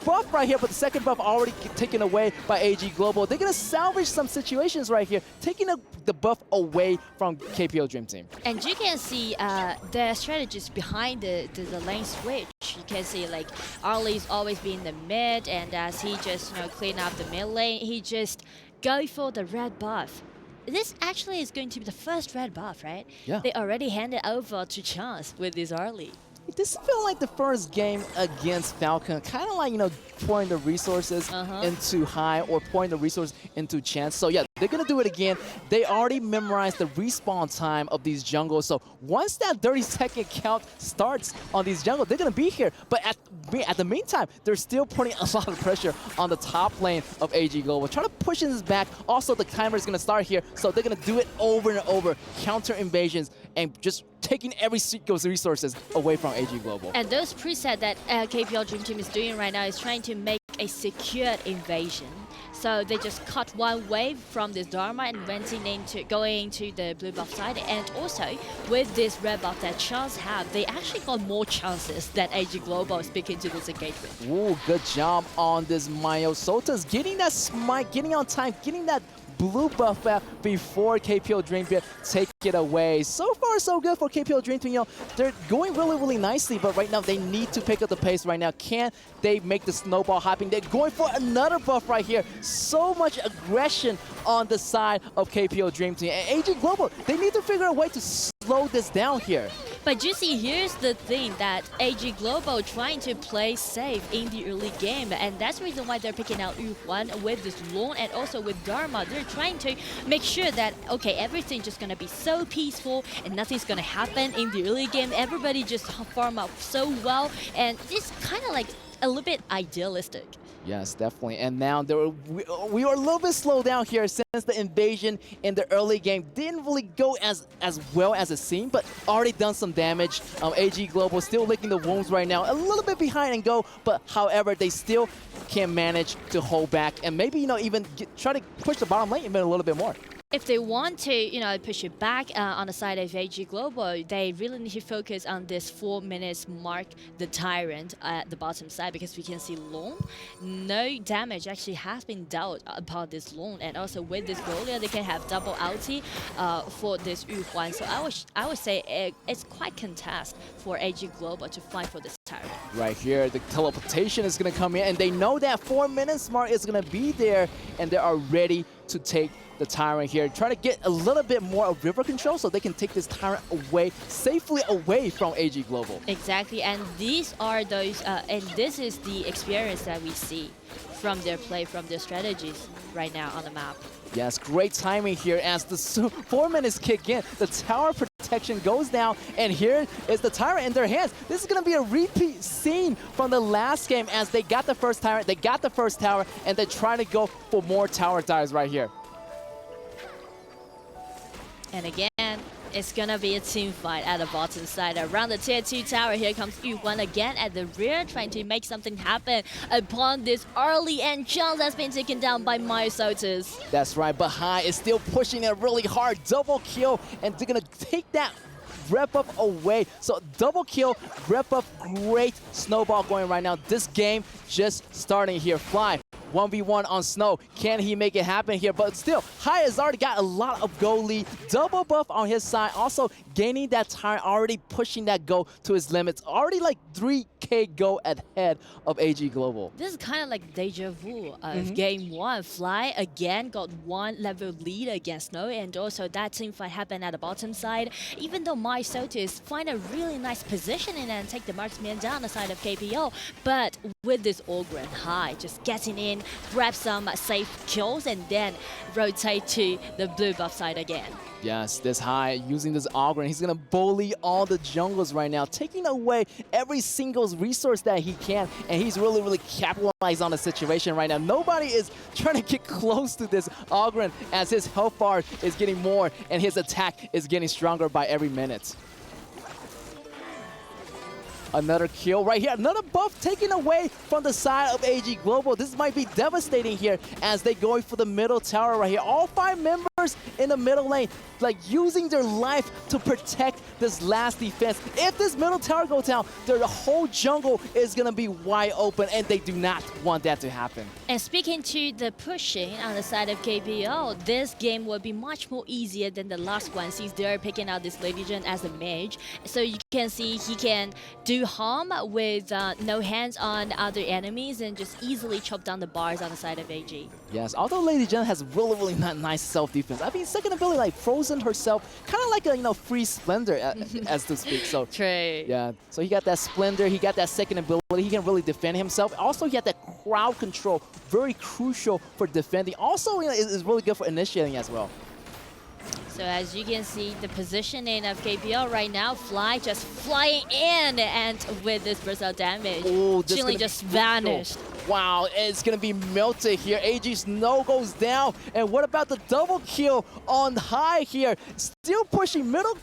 Speaker 2: buff right here, but the second buff already taken away by AG Global. They're going to salvage some situations right here, taking the buff away from KPL Dream Team.
Speaker 1: And you can see the strategies behind the lane switch. You can see like Arlie's always been in the mid, and as he just clean up the mid lane, he just go for the red buff. This actually is going to be the first red buff, right?
Speaker 2: Yeah.
Speaker 1: They already handed over to Chance with this Arlie.
Speaker 2: this felt like the first game against Falcon, kind of like, you know, pouring the resources into High or pouring the resources into Chance. So yeah, they're going to do it again. They already memorized the respawn time of these jungles. So once that 30-second count starts on these jungles, they're going to be here. But at the meantime, they're still putting a lot of pressure on the top lane of AG Global. Trying to push this back. Also, the timer is going to start here. So they're going to do it over and over. Counter invasions and just taking every single resources away from AG Global.
Speaker 1: And those preset that KPL Dream Team is doing right now is trying to make a secured invasion. So they just cut one wave from this Dharma and going to the blue buff side. And also with this red buff that Chance have, they actually got more chances than AG Global speaking to this engagement.
Speaker 2: Ooh, good job on this Mayo. Sota's getting that smite, getting on time, getting that blue buff out before KPL Dream Team take it away. So far, so good for KPL Dream Team. You know, they're going really, really nicely, but right now they need to pick up the pace right now. Can they make the snowball hopping? They're going for another buff right here. So much aggression on the side of KPL Dream Team. And AG Global, they need to figure a way to slow this down here.
Speaker 1: But you see, here's the thing that AG Global trying to play safe in the early game, and that's the reason why they're picking out Yu-Huan with this Lone and also with Dharma. They're trying to make sure that, okay, everything's just gonna be so peaceful and nothing's gonna happen in the early game. Everybody just farm up so well, and it's kind of like a little bit idealistic.
Speaker 2: Yes, definitely. And now we are a little bit slowed down here since the invasion in the early game didn't really go as well as it seemed, but already done some damage. AG Global still licking the wounds right now, a little bit behind and go, but however, they still can manage to hold back and maybe, you know, even try to push the bottom lane even a little bit more.
Speaker 1: If they want to, you know, push it back on the side of AG Global, they really need to focus on this 4 minutes mark, the Tyrant at the bottom side, because we can see Lone. No damage actually has been dealt upon this Lone, and also with this Golia, they can have double ulti for this Yu-Huan. So I would say it's quite contest for AG Global to fight for this Tyrant.
Speaker 2: Right here, the teleportation is going to come in, and they know that 4 minutes mark is going to be there, and they are ready to take the Tyrant here. Try to get a little bit more of river control so they can take this Tyrant away, safely away from AG Global.
Speaker 1: Exactly, and these are those, and this is the experience that we see from their play, from their strategies right now on the map.
Speaker 2: Yes, great timing here as the 4 minutes kick in. The tower protection goes down, and here is the Tyrant in their hands. This is going to be a repeat scene from the last game as they got the first Tyrant, they got the first tower, and they're trying to go for more tower dives right here.
Speaker 1: And again, it's gonna be a team fight at the bottom side. Around the tier 2 tower, here comes Yu-Huan again at the rear, trying to make something happen upon this early, and Chance has been taken down by Myosotis.
Speaker 2: That's right, but High is still pushing it really hard. Double kill, and they're gonna take that rep up away. So double kill, rep up, great snowball going right now. This game just starting here. Fly 1v1 on Snow. Can he make it happen here? But still, High has already got a lot of goal lead. Double buff on his side. Also gaining that time, already pushing that goal to his limits. Already like 3k goal ahead of AG Global.
Speaker 1: This is kind of like deja vu of game 1. Fly again got 1 level lead against Snow, and also that team fight happened at the bottom side. Even though Myosotis find a really nice positioning and take the marksman down the side of KPL, but with this Ogre and High just getting in, grab some safe kills, and then rotate to the blue buff side again.
Speaker 2: Yes, this High using this Ogre, he's gonna bully all the jungles right now, taking away every single resource that he can, and he's really, really capitalized on the situation right now. Nobody is trying to get close to this Ogre as his health bar is getting more and his attack is getting stronger by every minute. Another kill right here. Another buff taken away from the side of AG Global. This might be devastating here as they go for the middle tower right here. All 5 members in the middle lane, like using their life to protect this last defense. If this middle tower goes down, the whole jungle is going to be wide open, and they do not want that to happen.
Speaker 1: And speaking to the pushing on the side of KPL, this game will be much more easier than the last one since they're picking out this Lady Jin as a mage. So you can see he can do do harm with no hands on other enemies and just easily chop down the bars on the side of AG.
Speaker 2: Yes, although Lady Jen has really nice self-defense. I mean, second ability, like frozen herself, kind of like a free Splendor, as to speak. So
Speaker 1: True.
Speaker 2: yeah, so he got that Splendor, he got that second ability, he can really defend himself. Also, he had that crowd control, very crucial for defending. Also, is really good for initiating as well.
Speaker 1: So as you can see, the positioning of KPL right now, Fly just flying in, and with this versatile damage, Jinli just vanished.
Speaker 2: Wow, it's gonna be melted here. AG's no goes down, and what about the double kill on high here? Still pushing middle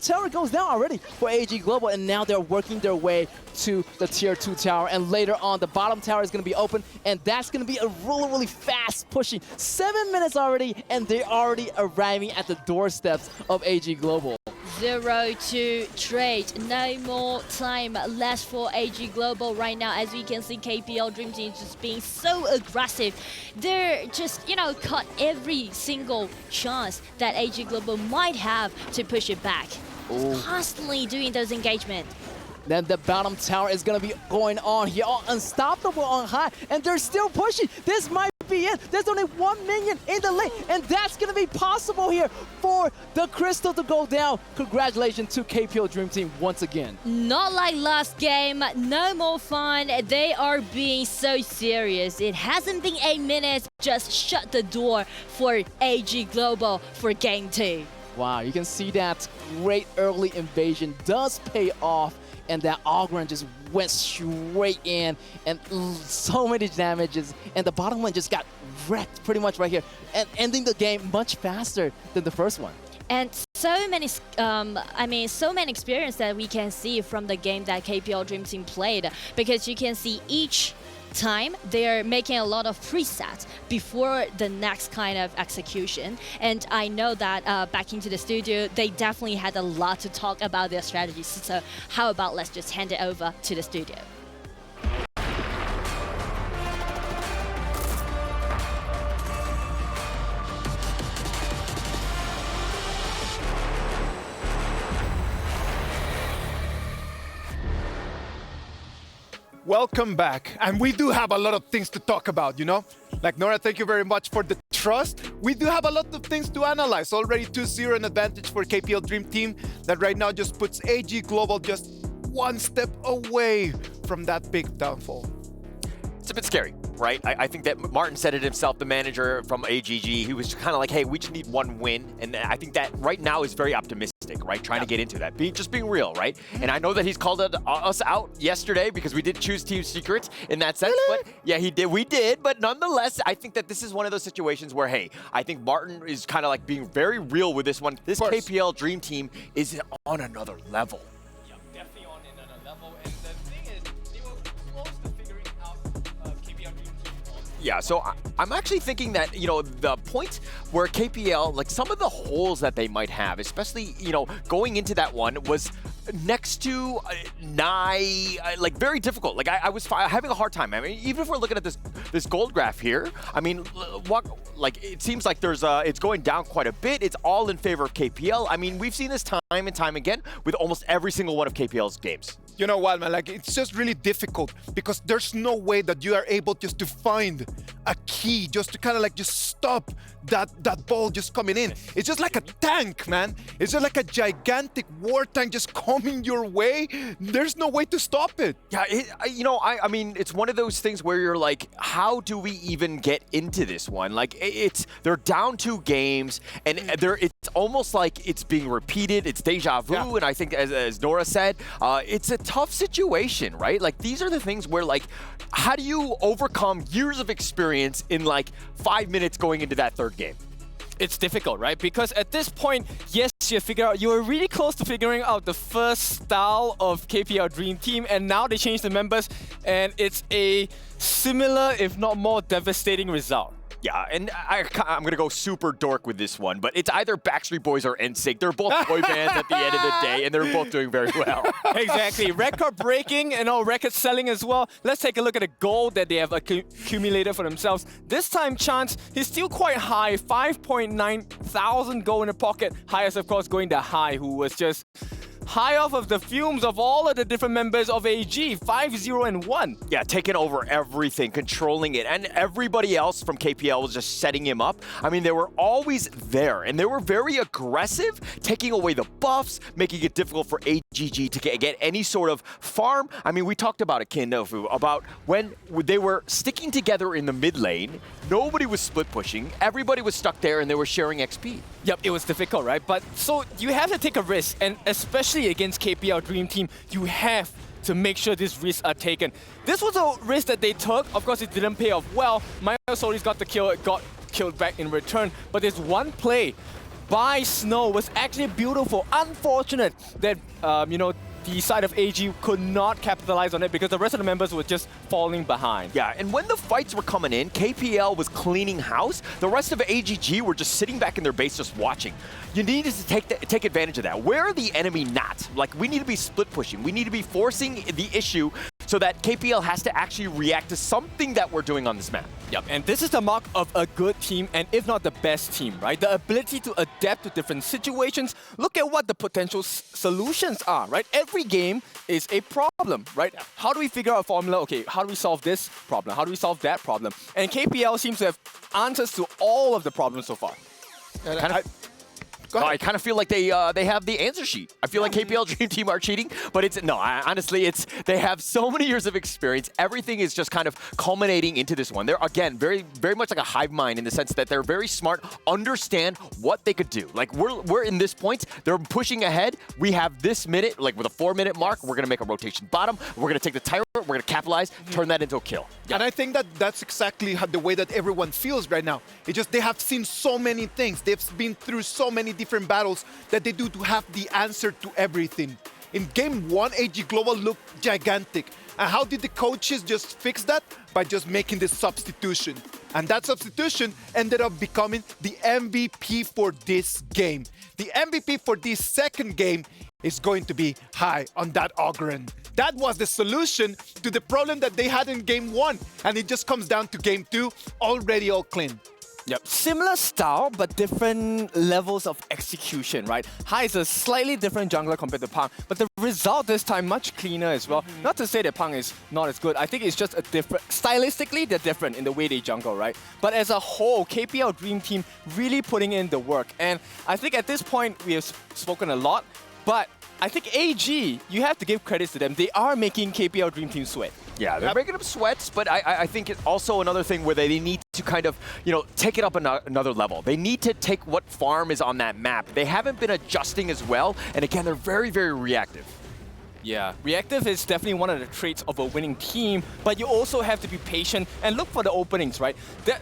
Speaker 2: tower goes down already for AG Global, and now they're working their way to the tier 2 tower, and later on the bottom tower is going to be open, and that's going to be a really fast pushing. 7 minutes already, and they're already arriving at the doorsteps of AG Global.
Speaker 1: 0-2 trade. No more time left for AG Global right now. As we can see, KPL Dream Team just being so aggressive. They're just, cut every single chance that AG Global might have to push it back. Just constantly doing those engagements.
Speaker 2: Then the bottom tower is going to be going on here. Unstoppable on high, and they're still pushing. This might be it. There's only 1 minion in the lane, and that's going to be possible here for the crystal to go down. Congratulations to KPL Dream Team once again.
Speaker 1: Not like last game, no more fun. They are being so serious. It hasn't been 8 minutes, just shut the door for AG Global for game 2.
Speaker 2: Wow, you can see that great early invasion does pay off. And that Ogren just went straight in, and so many damages, and the bottom one just got wrecked pretty much right here, and ending the game much faster than the first one.
Speaker 1: And so many, so many experience that we can see from the game that KPL Dream Team played, because you can see each time they're making a lot of presets before the next kind of execution, and I know that back into the studio they definitely had a lot to talk about their strategies. So how about let's just hand it over to the studio.
Speaker 3: Welcome back, and we do have a lot of things to talk about, Like Nora, thank you very much for the trust. We do have a lot of things to analyze. Already 2-0 an advantage for KPL Dream Team that right now just puts AG Global just one step away from that big downfall.
Speaker 4: It's a bit scary, right? I think that Martin said it himself, the manager from AGG. He was kind of like, hey, we just need one win. And I think that right now is very optimistic, right? Trying to get into that, just being real, right? And I know that he's called us out yesterday because we did choose Team Secret in that sense. But yeah, he did. We did. But nonetheless, I think that this is one of those situations where, hey, I think Martin is kind of like being very real with this one. This KPL Dream Team is on another level.
Speaker 5: Yeah, definitely on another level. And the thing is, they were close to figuring out KPL Dream Team.
Speaker 4: Yeah, so I'm actually thinking that, the point where KPL, like some of the holes that they might have, especially, going into that one was next to nigh, like very difficult. Like I was having a hard time. I mean, even if we're looking at this gold graph here, I mean, it seems like it's going down quite a bit. It's all in favor of KPL. I mean, we've seen this time and time again with almost every single one of KPL's games.
Speaker 3: You know what, man? Like, it's just really difficult because there's no way that you are able just to find a key just to kind of like just stop that ball just coming in. It's just like a tank, man. It's just like a gigantic war tank just coming your way. There's no way to stop it.
Speaker 4: Yeah, I mean, it's one of those things where you're like, how do we even get into this one? Like, they're down 2 games, and it's almost like it's being repeated. It's deja vu, yeah. And I think, as Nora said, it's a tough situation, right? Like, these are the things where, like, how do you overcome years of experience in like 5 minutes going into that third game?
Speaker 5: It's difficult, right? Because at this point, yes, you were really close to figuring out the first style of KPL Dream Team, and now they changed the members, and it's a similar, if not more devastating result.
Speaker 4: Yeah, and I'm going to go super dork with this one, but it's either Backstreet Boys or NSYNC. They're both boy bands at the end of the day, and they're both doing very well.
Speaker 5: Exactly. Record breaking and record selling as well. Let's take a look at the gold that they have accumulated for themselves. This time, Chance is still quite high, 5.9 thousand gold in the pocket. Highest, of course, going to High, who was just high off of the fumes of all of the different members of AG, 5-0-1.
Speaker 4: Yeah, taking over everything, controlling it, and everybody else from KPL was just setting him up. I mean, they were always there, and they were very aggressive, taking away the buffs, making it difficult for AGG to get any sort of farm. I mean, we talked about it, Kindofu, about when they were sticking together in the mid lane, nobody was split pushing, everybody was stuck there, and they were sharing XP.
Speaker 5: Yep, it was difficult, right? But so you have to take a risk, and especially against KPL Dream Team, you have to make sure these risks are taken. This was a risk that they took. Of course, it didn't pay off well. Solis got the kill, it got killed back in return. But there's one play by Snow was actually beautiful. Unfortunate that, the side of AG could not capitalize on it because the rest of the members were just falling behind.
Speaker 4: Yeah, and when the fights were coming in, KPL was cleaning house. The rest of AGG were just sitting back in their base just watching. You needed to take advantage of that. Where are the enemy not? Like, we need to be split pushing. We need to be forcing the issue so that KPL has to actually react to something that we're doing on this map.
Speaker 5: Yep, and this is the mark of a good team, and if not the best team, right? The ability to adapt to different situations. Look at what the potential solutions are, right? Every game is a problem, right? How do we figure out a formula? Okay, how do we solve this problem? How do we solve that problem? And KPL seems to have answers to all of the problems so far.
Speaker 4: I kind of feel like they have the answer sheet. I feel like KPL Dream Team are cheating, but honestly, they have so many years of experience. Everything is just kind of culminating into this one. They're, again, very, very much like a hive mind in the sense that they're very smart, understand what they could do. Like, we're in this point, they're pushing ahead. We have this minute, like with a 4-minute mark, we're going to make a rotation bottom. We're going to take the tyrant, we're going to capitalize, turn that into a kill.
Speaker 3: Yeah. And I think that that's exactly the way that everyone feels right now. It's just they have seen so many things. They've been through so many different battles that they do to have the answer to everything. In game 1, AG Global looked gigantic. And how did the coaches just fix that? By just making this substitution. And that substitution ended up becoming the MVP for this game. The MVP for this second game is going to be high on that Ogren. That was the solution to the problem that they had in game 1. And it just comes down to game 2, already all clean.
Speaker 5: Yep, similar style, but different levels of execution, right? Hai is a slightly different jungler compared to Pang, but the result this time much cleaner as well. Not to say that Pang is not as good, I think it's just a different, stylistically they're different in the way they jungle, right? But as a whole, KPL Dream Team really putting in the work. And I think at this point, we have spoken a lot, but I think AG, you have to give credits to them. They are making KPL Dream Team sweat.
Speaker 4: Yeah, they're making them sweats, but I think it's also another thing where they need to kind of, take it up another level. They need to take what farm is on that map. They haven't been adjusting as well, and again, they're very, very reactive.
Speaker 5: Yeah, reactive is definitely one of the traits of a winning team, but you also have to be patient and look for the openings, right?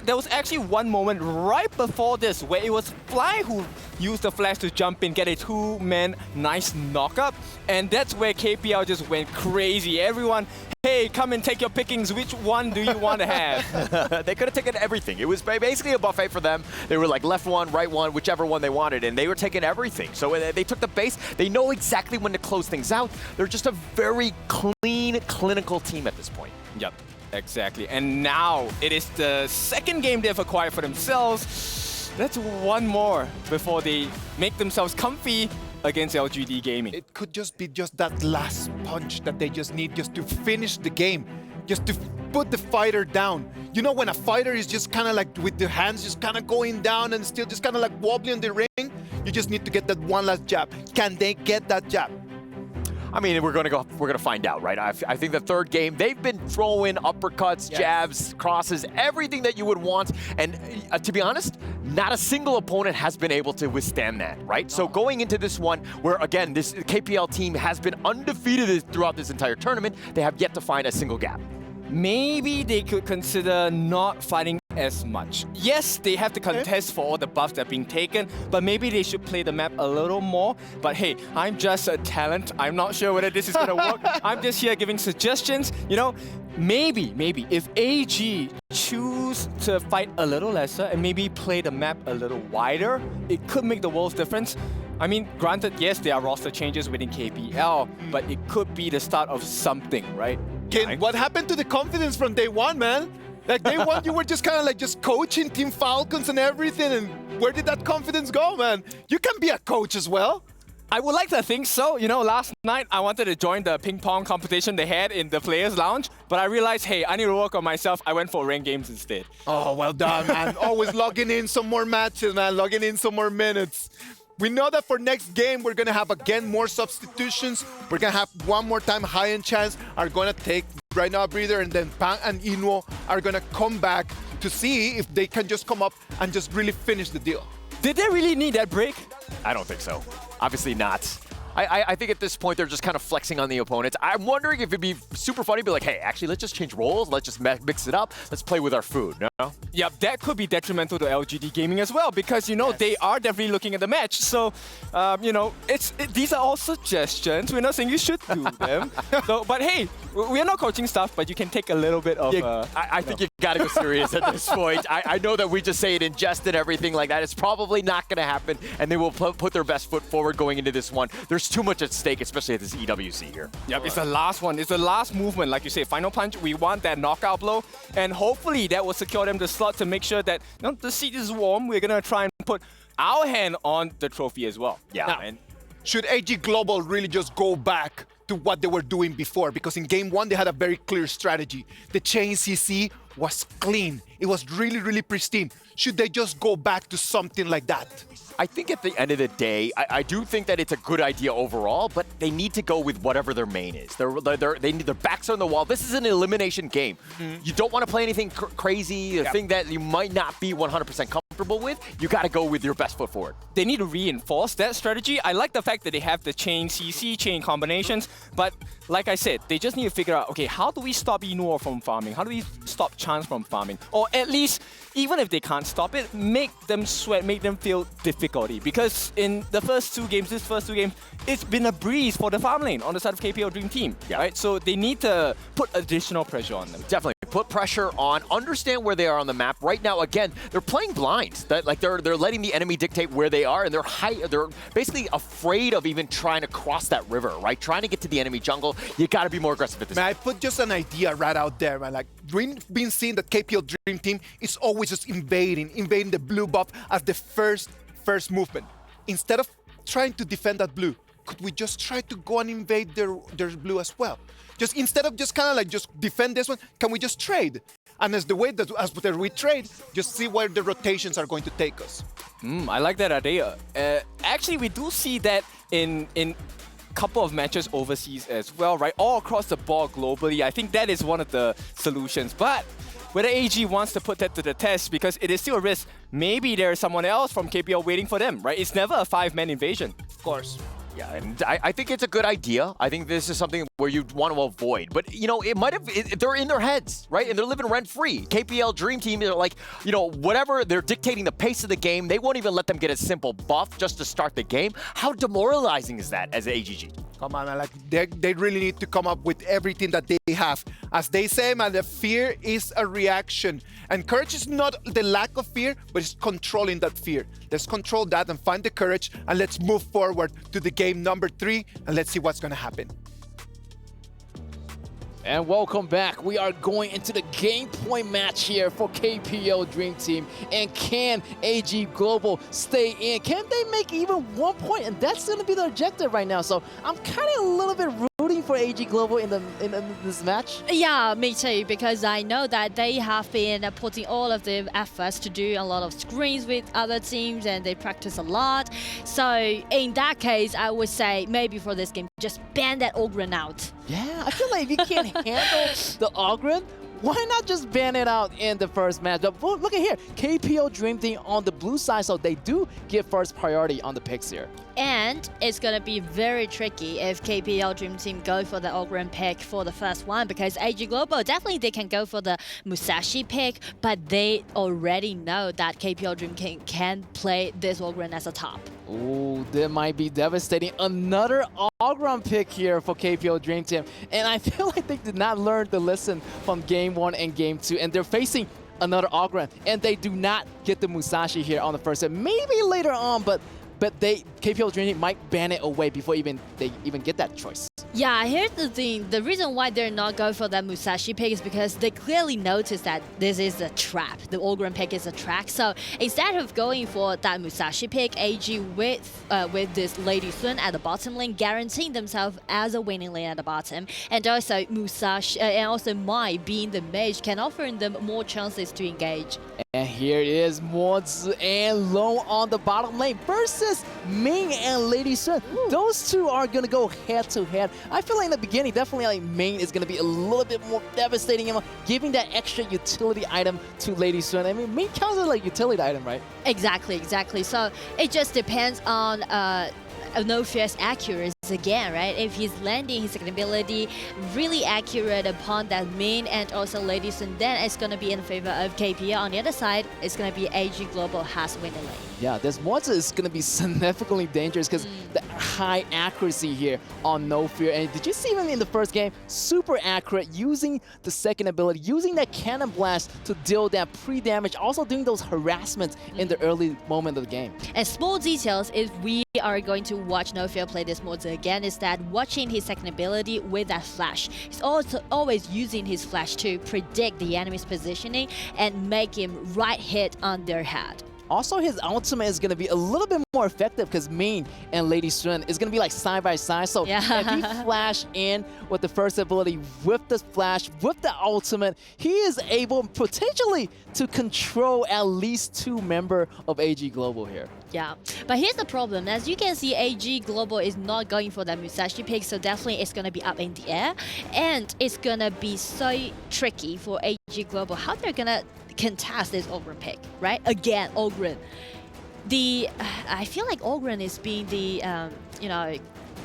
Speaker 5: There was actually one moment right before this where it was Fly who used the flash to jump in, get a 2-man nice knock-up, and that's where KPL just went crazy. Everyone, hey, come and take your pickings. Which one do you want to have?
Speaker 4: They could have taken everything. It was basically a buffet for them. They were like left one, right one, whichever one they wanted, and they were taking everything. So they took the base. They know exactly when to close things out. They're just a very clean, clinical team at this point.
Speaker 5: Yep, exactly. And now it is the second game they've acquired for themselves. That's one more before they make themselves comfy against LGD Gaming.
Speaker 3: It could just be just that last punch that they just need just to finish the game, just to put the fighter down. You know, when a fighter is just kind of like with the hands just kind of going down and still just kind of like wobbling in the ring, you just need to get that one last jab. Can they get that jab?
Speaker 4: I mean, we're gonna find out, right? I think the third game, they've been throwing uppercuts, jabs, crosses, everything that you would want. And to be honest, not a single opponent has been able to withstand that, right? So going into this one, where again, this KPL team has been undefeated throughout this entire tournament, they have yet to find a single gap.
Speaker 5: Maybe they could consider not fighting as much. Yes, they have to contest for all the buffs that are being taken, but maybe they should play the map a little more. But hey, I'm just a talent. I'm not sure whether this is gonna work. I'm just here giving suggestions. Maybe if AG choose to fight a little lesser and maybe play the map a little wider, it could make the world's difference. I mean, granted, yes, there are roster changes within KPL, but it could be the start of something, right?
Speaker 3: What happened to the confidence from day one, man? Like day one, you were just kind of like just coaching Team Falcons and everything, and where did that confidence go, man? You can be a coach as well.
Speaker 5: I would like to think so. You know, last night I wanted to join the ping pong competition they had in the players' lounge, but I realized, hey, I need to work on myself. I went for ranked games instead.
Speaker 3: Oh, well done, man. Always logging in some more matches, man. Logging in some more minutes. We know that for next game, we're going to have, again, more substitutions. We're going to have one more time high-end chance are going to take right now a breather, and then Pang and Inuo are going to come back to see if they can just come up and just really finish the deal.
Speaker 5: Did they really need that break?
Speaker 4: I don't think so. Obviously not. I think at this point they're just kind of flexing on the opponents. I'm wondering if it'd be super funny to be like, hey, actually, let's just change roles. Let's just mix it up. Let's play with our food, no?
Speaker 5: Yep, that could be detrimental to LGD Gaming as well because, you know, they are definitely looking at the match. So, you know, these are all suggestions. We're not saying you should do them. But hey, we're not coaching stuff, but you can take a little bit of...
Speaker 4: I think you got to go serious at this point. I know that we just say it in jest and everything like that. It's probably not going to happen, and they will put their best foot forward going into this one. There's too much at stake, especially at this EWC here.
Speaker 5: Yep, it's the last one. It's the last movement. Like you say, final punch, we want that knockout blow, and hopefully that will secure them the slot to make sure that, you know, the seat is warm. We're going to try and put our hand on the trophy as well.
Speaker 4: Yeah.
Speaker 3: Now,
Speaker 4: and
Speaker 3: should AG Global really just go back to what they were doing before? Because in game one, they had a very clear strategy. The chain CC was clean. It was really, really pristine. Should they just go back to something like that?
Speaker 4: I think at the end of the day, I do think that it's a good idea overall, but they need to go with whatever their main is. They need their backs on the wall. This is an elimination game. You don't want to play anything crazy, a thing that you might not be 100% comfortable with. You got to go with your best foot forward.
Speaker 5: They need to reinforce that strategy. I like the fact that they have the chain CC, chain combinations, but like I said, they just need to figure out, okay, how do we stop Inuo from farming? How do we stop Chance from farming? Or at least, even if they can't stop it, make them sweat, make them feel difficulty. Because in the first two games, it's been a breeze for the farm lane on the side of KPL Dream Team, right? So they need to put additional pressure on them.
Speaker 4: Definitely. Put pressure on, understand where they are on the map. Right now, again, they're playing blind. They're letting the enemy dictate where they are, and they're basically afraid of even trying to cross that river, right? Trying to get to the enemy jungle. You got to be more aggressive at this
Speaker 3: Man, I
Speaker 4: point.
Speaker 3: put just an idea right out there, man. Like, we've been seeing that KPL Dream Team is always just invading the blue buff as the first movement. Instead of trying to defend that blue, could we just try to go and invade their blue as well? Just instead of just kind of like just defend this one, can we just trade? And as we trade, just see where the rotations are going to take us.
Speaker 5: I like that idea. Actually, we do see that in couple of matches overseas as well, right? All across the board globally. I think that is one of the solutions. But whether AG wants to put that to the test, because it is still a risk, maybe there is someone else from KPL waiting for them, right? It's never a 5-man invasion.
Speaker 3: Of course.
Speaker 4: Yeah, and I think it's a good idea. I think this is something where you want to avoid. But, you know, they're in their heads, right? And they're living rent-free. KPL Dream Team, they're like, you know, whatever, they're dictating the pace of the game. They won't even let them get a simple buff just to start the game. How demoralizing is that as AGG?
Speaker 3: Come on, man. Like, they really need to come up with everything that they have. As they say, man, the fear is a reaction. And courage is not the lack of fear, but it's controlling that fear. Let's control that and find the courage, and let's move forward to the game number 3, and let's see what's going to happen.
Speaker 2: And welcome back. We are going into the game point match here for KPL Dream Team. And can AG Global stay in? Can they make even 1 point? And that's going to be the objective right now. So I'm kind of a little bit rooting for AG Global in this match.
Speaker 1: Yeah, me too, because I know that they have been putting all of their efforts to do a lot of screens with other teams, and they practice a lot. So in that case, I would say maybe for this game, just ban that Ogren out.
Speaker 2: Yeah, I feel like if you can't handle the Ogren, why not just ban it out in the first match? But look at here, KPL Dream Team on the blue side, so they do get first priority on the picks here.
Speaker 1: And it's going to be very tricky if KPL Dream Team go for the Ogren pick for the first one, because AG Global, definitely they can go for the Musashi pick, but they already know that KPL Dream Team can play this Ogren as a top.
Speaker 2: Oh, that might be devastating. Another Ogren pick here for KPL Dream Team. And I feel like they did not learn the lesson from Game 1 and Game 2. And they're facing another Ogren. And they do not get the Musashi here on the first set. Maybe later on, but KPL Dream Team might ban it away before they even get that choice.
Speaker 1: Yeah, here's the thing. The reason why they're not going for that Musashi pick is because they clearly noticed that this is a trap. The Ogren pick is a trap. So instead of going for that Musashi pick, AG with this Lady Sun at the bottom lane, guaranteeing themselves as a winning lane at the bottom, and also Musashi and also Mai being the mage can offer them more chances to engage.
Speaker 2: And here it is, Mods and Lone on the bottom lane versus Ming and Lady Sun. Those two are going to go head to head. I feel like in the beginning, definitely like Ming is going to be a little bit more devastating, giving that extra utility item to Lady Sun. I mean, Ming counts as like utility item, right?
Speaker 1: Exactly. So it just depends on No Fear's accuracy again, right? If he's landing his ability really accurate upon that main and also Lady Sun, then it's going to be in favor of KPL. On the other side, it's going to be AG Global has winning lane.
Speaker 2: Yeah, this Mods is going to be significantly dangerous because the high accuracy here on No Fear. And did you see him in the first game? Super accurate, using the second ability, using that Cannon Blast to deal that pre-damage, also doing those harassments in the early moment of the game.
Speaker 1: And small details, if we are going to watch No Fear play this mode again, is that watching his second ability with that flash. He's also always using his flash to predict the enemy's positioning and make him right hit on their head.
Speaker 2: Also, his ultimate is going to be a little bit more effective because Ming and Lady Sun is going to be like side by side. So if he flash in with the first ability, with the flash, with the ultimate, he is able potentially to control at least 2 members of AG Global here.
Speaker 1: Yeah, but here's the problem. As you can see, AG Global is not going for that Musashi pick, so definitely it's going to be up in the air. And it's going to be so tricky for AG Global how they're going to contest this Ogren pick, right? Again, Ogren. I feel like Ogren is being the,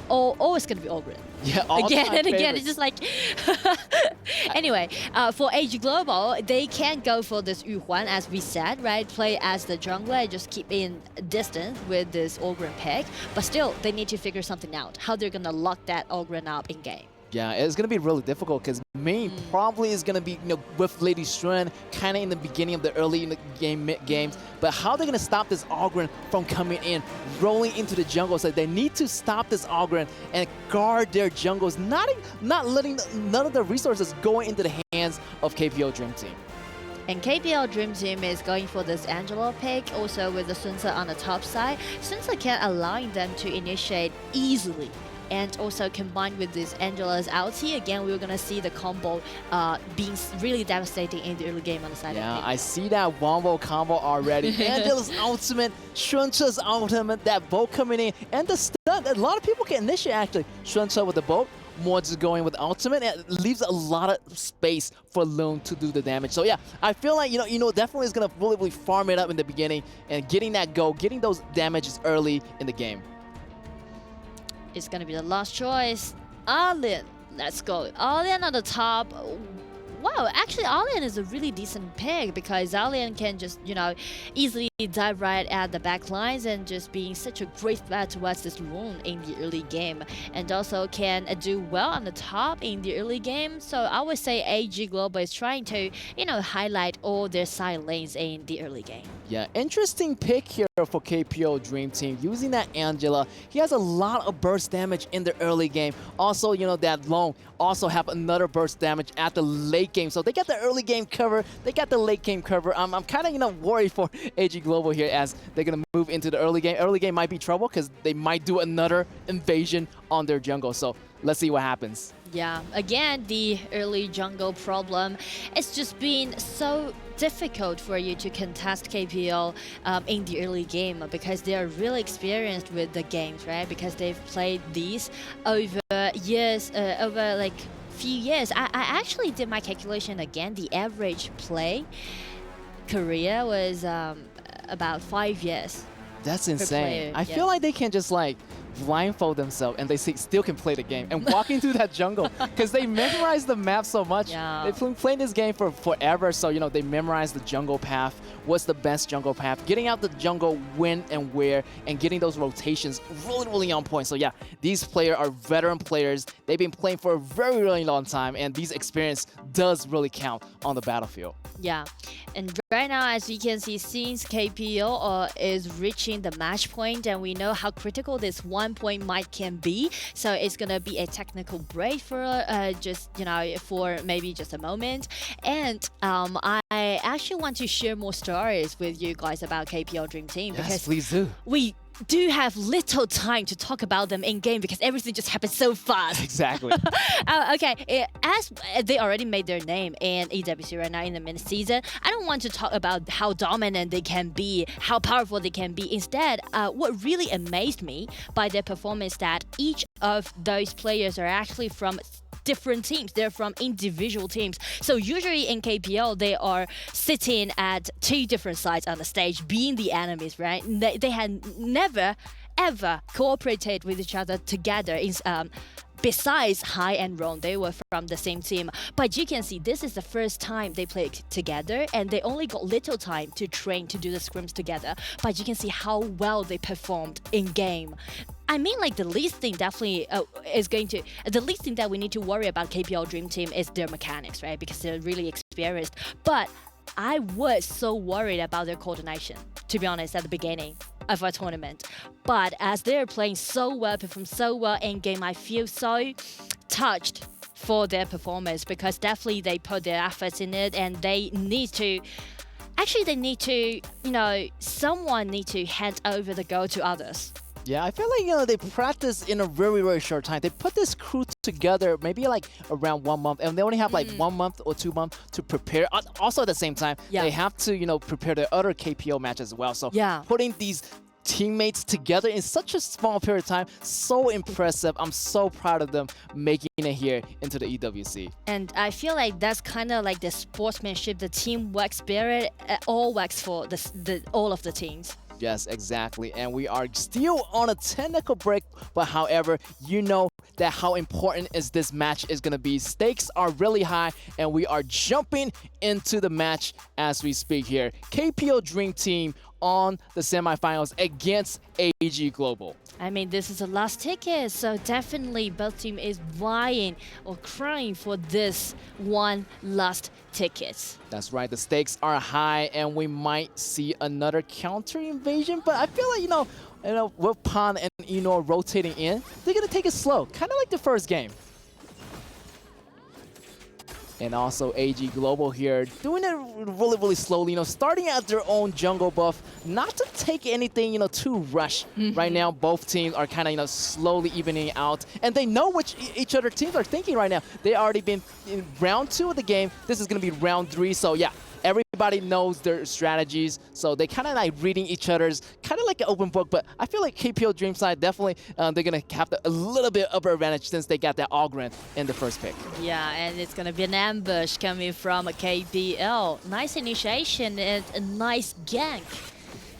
Speaker 1: always going to be Ogren.
Speaker 2: Yeah,
Speaker 1: again and again.
Speaker 2: favorites.
Speaker 1: It's just like... Anyway, for AG Global, they can go for this Yu Huan, as we said, right? Play as the jungler and just keep in distance with this Ogren pick. But still, they need to figure something out, how they're going to lock that Ogren up in game.
Speaker 2: Yeah, it's going to be really difficult because Ming probably is going to be with Lady Sun kind of in the beginning of the early in the games. But how they're going to stop this Ogren from coming in, rolling into the jungle? So they need to stop this Ogren and guard their jungles, not letting none of the resources go into the hands of KPL Dream Team.
Speaker 1: And KPL Dream Team is going for this Angelo pick, also with the Sun Ce on the top side. Sun Ce can allowing them to initiate easily. And also combined with this Angela's ulti, again, we're going to see the combo being really devastating in the early game on the side of
Speaker 2: Yeah,
Speaker 1: KPL.
Speaker 2: I see that wombo combo already. Angela's ultimate, Sun Ce's ultimate, that bolt coming in, and the stun. A lot of people can initiate actually. Sun Ce with the bolt, Mods is going with ultimate, and it leaves a lot of space for Loon to do the damage. So yeah, I feel like, definitely is going to really farm it up in the beginning and getting that go, getting those damages early in the game.
Speaker 1: It's going to be the last choice. Arlin. Let's go. Arlin on the top. Wow, actually Arlin is a really decent pick because Arlin can just, easily dive right at the back lines and just being such a great threat towards this Loon in the early game. And also can do well on the top in the early game. So I would say AG Global is trying to, highlight all their side lanes in the early game.
Speaker 2: Yeah, interesting pick here for KPL Dream Team. Using that Angela, he has a lot of burst damage in the early game. Also, that Long also have another burst damage at the late game. So they got the early game cover, they got the late game cover. I'm kind of, worried for AG Global here as they're going to move into the early game. Early game might be trouble because they might do another invasion on their jungle. So let's see what happens.
Speaker 1: Yeah, again, the early jungle problem. It's just been so difficult for you to contest KPL in the early game because they are really experienced with the games, right? Because they've played these over years, over like few years. I actually did my calculation again. The average play career was about 5 years.
Speaker 2: That's insane.
Speaker 1: player,
Speaker 2: I feel like they can just blindfold themselves and they still can play the game and walk into that jungle because they memorize the map so much.
Speaker 1: Yeah.
Speaker 2: They've been playing this game for forever, so they memorize the jungle path. What's the best jungle path? Getting out the jungle, when and where, and getting those rotations really on point. So yeah, these players are veteran players. They've been playing for a very long time, and these experience does really count on the battlefield.
Speaker 1: Yeah, and right now, as you can see, since KPL is reaching the match point, and we know how critical this one 1 point might can be. So it's gonna be a technical break for just for maybe just a moment. And I actually want to share more stories with you guys about KPL Dream Team because
Speaker 2: please do.
Speaker 1: we do have little time to talk about them in game because everything just happens so fast.
Speaker 2: Exactly.
Speaker 1: Okay, as they already made their name in EWC right now in the mid-season, I don't want to talk about how dominant they can be, how powerful they can be. Instead, what really amazed me by their performance that each of those players are actually from different teams. They're from individual teams. So usually in KPL, they are sitting at 2 different sides on the stage, being the enemies, right? They had never, ever cooperated with each other together. Besides Hai and Ron, they were from the same team. But you can see this is the first time they played together, and they only got little time to train to do the scrims together. But you can see how well they performed in game. I mean, like, the least thing definitely the least thing that we need to worry about KPL Dream Team is their mechanics, right? Because they're really experienced. But I was so worried about their coordination, to be honest, at the beginning of our tournament. But as they're playing so well, perform so well in game, I feel so touched for their performance because definitely they put their efforts in it, and they need to. Actually, they need to, someone need to hand over the goal to others.
Speaker 2: Yeah, I feel like, they practiced in a very, very short time. They put this crew together maybe like around 1 month, and they only have like 1 month or 2 months to prepare. Also at the same time, they have to, prepare their other KPL match as well. So putting these teammates together in such a small period of time, so impressive. I'm so proud of them making it here into the EWC.
Speaker 1: And I feel like that's kind of like the sportsmanship, the teamwork spirit, all works for all of the teams.
Speaker 2: Yes, exactly. And we are still on a technical break, but however, you know that how important is this match is going to be. Stakes are really high, and we are jumping into the match as we speak here. KPL Dream Team on the semifinals against AG Global.
Speaker 1: I mean, this is the last ticket, so definitely both team is vying or crying for this one last ticket.
Speaker 2: That's right, the stakes are high, and we might see another counter invasion, but I feel like, with Pan and Eno rotating in, they're gonna take it slow, kind of like the first game. And also AG Global here, doing it really, really slowly, starting at their own jungle buff, not to take anything, too rush. Right now, both teams are kind of, slowly evening out, and they know which each other teams are thinking right now. They already been in round 2 of the game. This is going to be round 3, so yeah. Everybody knows their strategies, so they kind of like reading each other's, kind of like an open book. But I feel like KPL Dream side definitely they're gonna have a little bit upper advantage since they got that Ogren in the first pick.
Speaker 1: Yeah, and it's gonna be an ambush coming from KPL. Nice initiation and a nice gank.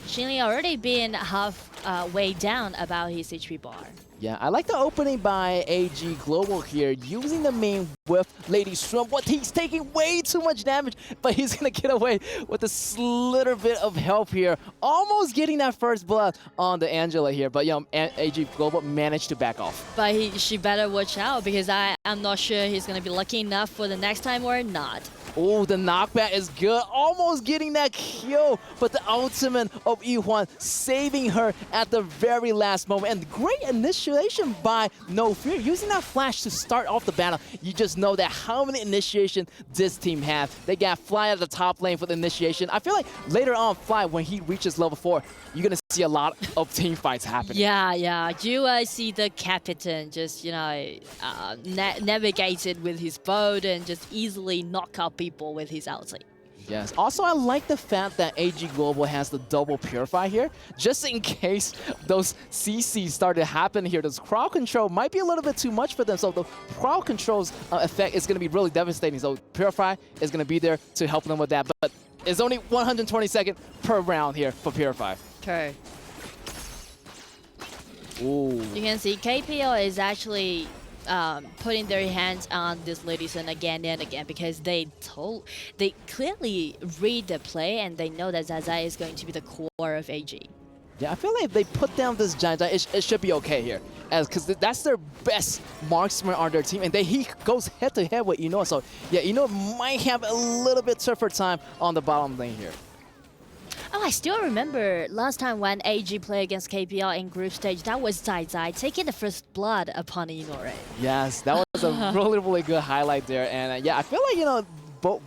Speaker 1: Shinli already been halfway down about his HP bar.
Speaker 2: Yeah, I like the opening by AG Global here, using the main with Lady Strum. What, he's taking way too much damage, but he's gonna get away with a little bit of help here. Almost getting that first blood on the Angela here, but AG Global managed to back off.
Speaker 1: But she better watch out because I'm not sure he's gonna be lucky enough for the next time or not.
Speaker 2: Oh, the knockback is good. Almost getting that kill, but the ultimate of Yihuan saving her at the very last moment. And great initiation by No Fear. Using that flash to start off the battle, you just know that how many initiation this team has. They got Fly at the top lane for the initiation. I feel like later on, Fly, when he reaches level 4, you're going to see a lot of team fights happening.
Speaker 1: Yeah. You see the captain just, navigated with his boat and just easily knock out people with his ulti.
Speaker 2: Yes. Also, I like the fact that AG Global has the double Purify here, just in case those CCs start to happen here. This crowd control might be a little bit too much for them, so the crowd control's effect is going to be really devastating. So Purify is going to be there to help them with that, but it's only 120 seconds per round here for Purify.
Speaker 1: True.
Speaker 2: Ooh.
Speaker 1: You can see KPL is actually putting their hands on this Lidison again and again because they clearly read the play and they know that Zaza is going to be the core of AG.
Speaker 2: Yeah, I feel like if they put down this Giant, it should be okay here, because that's their best marksman on their team, and he goes head to head with Eno. So yeah, Eno might have a little bit tougher time on the bottom lane here.
Speaker 1: Oh, I still remember last time when AG played against KPL in group stage, that was Zai Zai taking the first blood upon Inore.
Speaker 2: Yes, that was a really, really good highlight there. And yeah, I feel like, you know,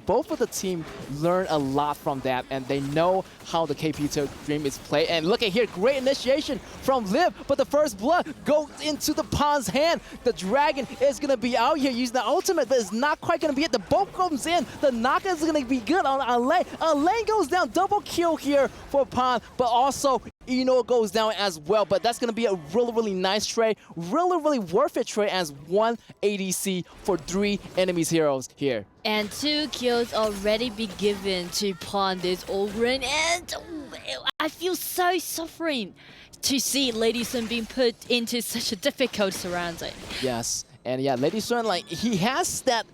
Speaker 2: both of the team learn a lot from that, and they know how the KPL Dream is played. And look at here, great initiation from Liv, but the first blood goes into the Pawn's hand. The Dragon is going to be out here using the ultimate, but it's not quite going to be it. The bolt comes in. The knock is going to be good on Alain. Alain goes down, double kill here for Pawn, but also Eno goes down as well. But that's going to be a really, really nice trade. Really, really worth it trade as 1 ADC for 3 enemies heroes here.
Speaker 1: And 2 kills already be given to Pawn this Ogren, and I feel so suffering to see Lady Sun being put into such a difficult surrounding.
Speaker 2: Yes, and yeah, Lady Sun, like, he has that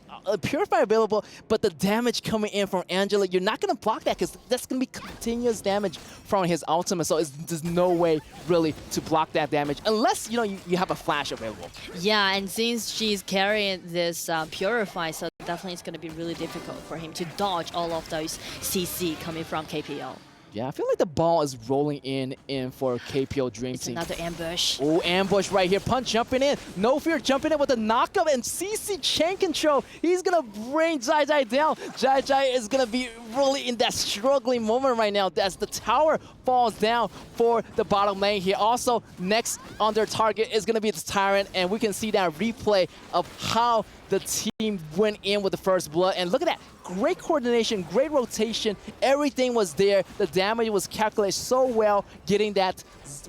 Speaker 2: Purify available, but the damage coming in from Angela, you're not going to block that because that's going to be continuous damage from his ultimate. So there's no way really to block that damage unless, you know, you have a flash available.
Speaker 1: Yeah, and since she's carrying this Purify, so definitely it's going to be really difficult for him to dodge all of those CC coming from KPL.
Speaker 2: Yeah, I feel like the ball is rolling in for KPL Dream
Speaker 1: It's
Speaker 2: Team.
Speaker 1: another ambush.
Speaker 2: Oh, ambush right here. Punch jumping in. No Fear jumping in with a knockup and CC chain control. He's going to bring Jai Jai down. Jai Jai is going to be really in that struggling moment right now as the tower falls down for the bottom lane here. Also, next on their target is going to be the Tyrant, and we can see that replay of how the team went in with the first blood. And look at that. Great coordination, great rotation. Everything was there. The damage was calculated so well, getting that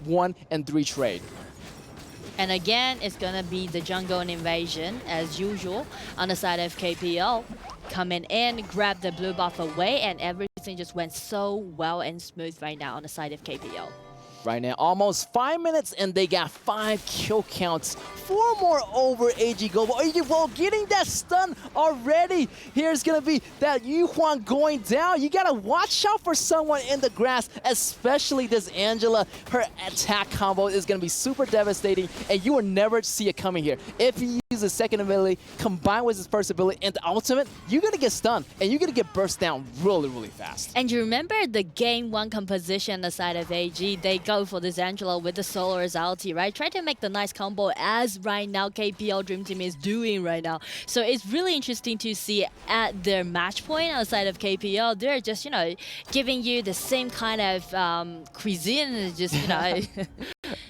Speaker 2: 1 and 3 trade.
Speaker 1: And again, it's going to be the jungle invasion, as usual, on the side of KPL. Coming in, grab the blue buff away, and everything just went so well and smooth right now on the side of KPL.
Speaker 2: Right now, almost 5 minutes, and they got 5 kill counts. 4 more over AG Global. AG Global getting that stun already. Here's going to be that Yuhuan going down. You got to watch out for someone in the grass, especially this Angela. Her attack combo is going to be super devastating, and you will never see it coming here. If you use the second ability combined with his first ability and the ultimate, you're going to get stunned, and you're going to get burst down really, really fast.
Speaker 1: And you remember the game 1 composition on the side of AG? They go for this Angela with the Solar's ulti, right? Try to make the nice combo as right now KPL Dream Team is doing right now. So it's really interesting to see at their match point outside of KPL, they're just, you know, giving you the same kind of cuisine, just, you know.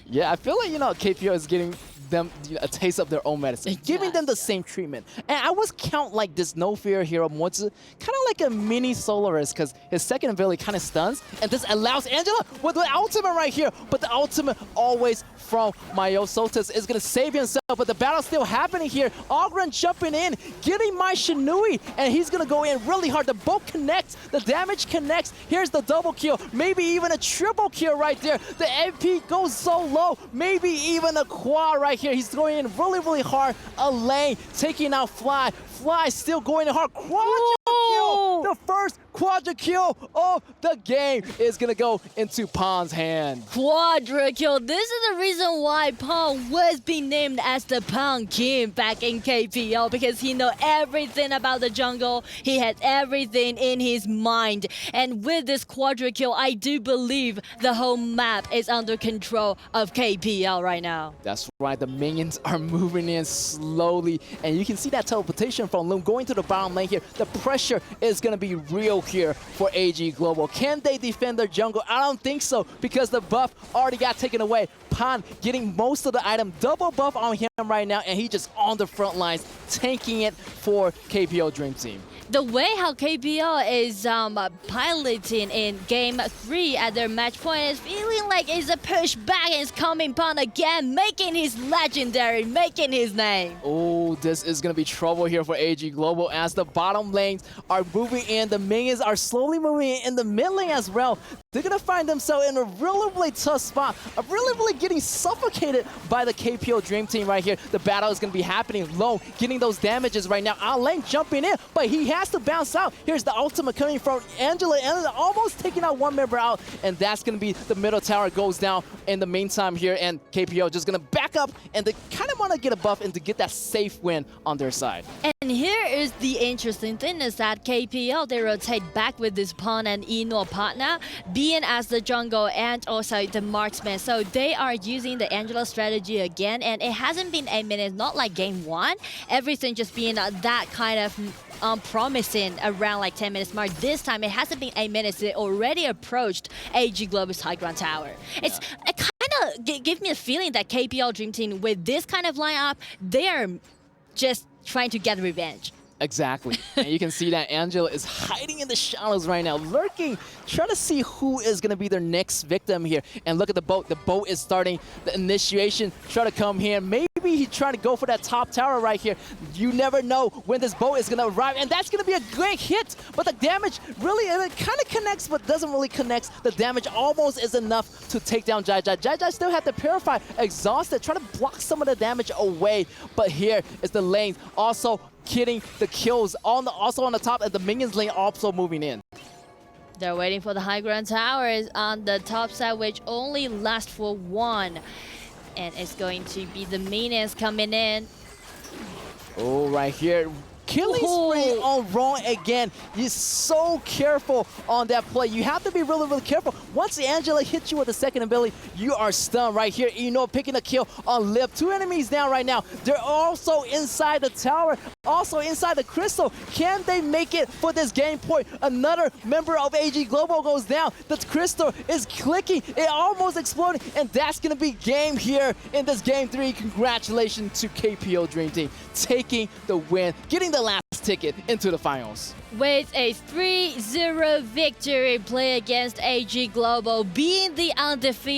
Speaker 2: Yeah, I feel like, you know, KPL is getting them a taste of their own medicine, giving them the same treatment. And I was count like this No Fear hero Motsu, kind of like a mini Solaris, because his second ability kind of stuns, and this allows Angela with the ultimate right here. But the ultimate always from Mayo Sotas is going to save himself, but the battle's still happening here. Ogren jumping in, getting my Shinui, and he's going to go in really hard. The bolt connects, the damage connects. Here's the double kill, maybe even a triple kill right there. The MP goes so low, maybe even a quad right here. He's going in really, really hard. Alain taking out Fly. Fly still going in hard. Quadra kill! The first quadra kill of the game is going to go into Pawn's hand.
Speaker 1: Quadra kill. This is the reason why Pawn was being named as the Pawn King back in KPL, because he know everything about the jungle. He had everything in his mind. And with this quadra kill, I do believe the whole map is under control of KPL right now.
Speaker 2: That's right. The minions are moving in slowly, and you can see that teleportation from Loom going to the bottom lane here. The pressure is going to be real here for AG Global. Can they defend their jungle? I don't think so, because the buff already got taken away. Pawn getting most of the item, double buff on him right now, and he just on the front lines, tanking it for KPL Dream Team.
Speaker 1: The way how KPL is piloting in Game 3 at their match point is feeling like it's a push back, and it's coming Pawn again, making his legendary, making his name.
Speaker 2: Oh, this is going to be trouble here for AG Global as the bottom lanes are moving in. The minions are slowly moving in the mid lane as well. They're going to find themselves in a really, really tough spot. Really, really getting suffocated by the KPL Dream Team right here. The battle is going to be happening low, getting those damages right now. Alain jumping in, but he has to bounce out. Here's the ultimate coming from Angela. Angela almost taking out one member out, and that's going to be the middle tower goes down in the meantime here, and KPL just going to back up, and they kind of want to get a buff and to get that safe win on their side.
Speaker 1: And here is the interesting thing is that KPL, they rotate back with this pawn and Eno partner, being as the jungle and also the marksman. So they are using the Angela strategy again, and it hasn't been 8 minutes, not like game 1. Everything just being that kind of promising around like 10 minutes mark. This time it hasn't been 8 minutes. They already approached AG Global's high ground tower. It kind of gives me a feeling that KPL Dream Team with this kind of lineup, they are just trying to get revenge.
Speaker 2: Exactly. And you can see that Angela is hiding in the shadows right now, lurking, trying to see who is going to be their next victim here. And look at the boat. The boat is starting the initiation, try to come here. Maybe he's trying to go for that top tower right here. You never know when this boat is going to arrive. And that's going to be a great hit. But the damage really, it kind of connects, but doesn't really connect. The damage almost is enough to take down Jai Jai. Jai Jai still had to purify, exhausted, trying to block some of the damage away. But here is the lanes. Also, getting the kills also on the top, and the minions lane also moving in.
Speaker 1: They're waiting for the high ground towers on the top side, which only lasts for 1. And it's going to be the minions coming in.
Speaker 2: Oh, right here. Killing spree on Ron again. He's so careful on that play. You have to be really, really careful. Once Angela hits you with the second ability, you are stunned right here. You know, picking a kill on Lip. 2 enemies down right now. They're also inside the tower, also inside the crystal. Can they make it for this game point? Another member of AG Global goes down. The crystal is clicking. It almost exploded, and that's going to be game here in this game 3. Congratulations to KPL Dream Team taking the win, getting the last ticket into the finals.
Speaker 1: With a 3-0 victory play against AG Global, being the undefeated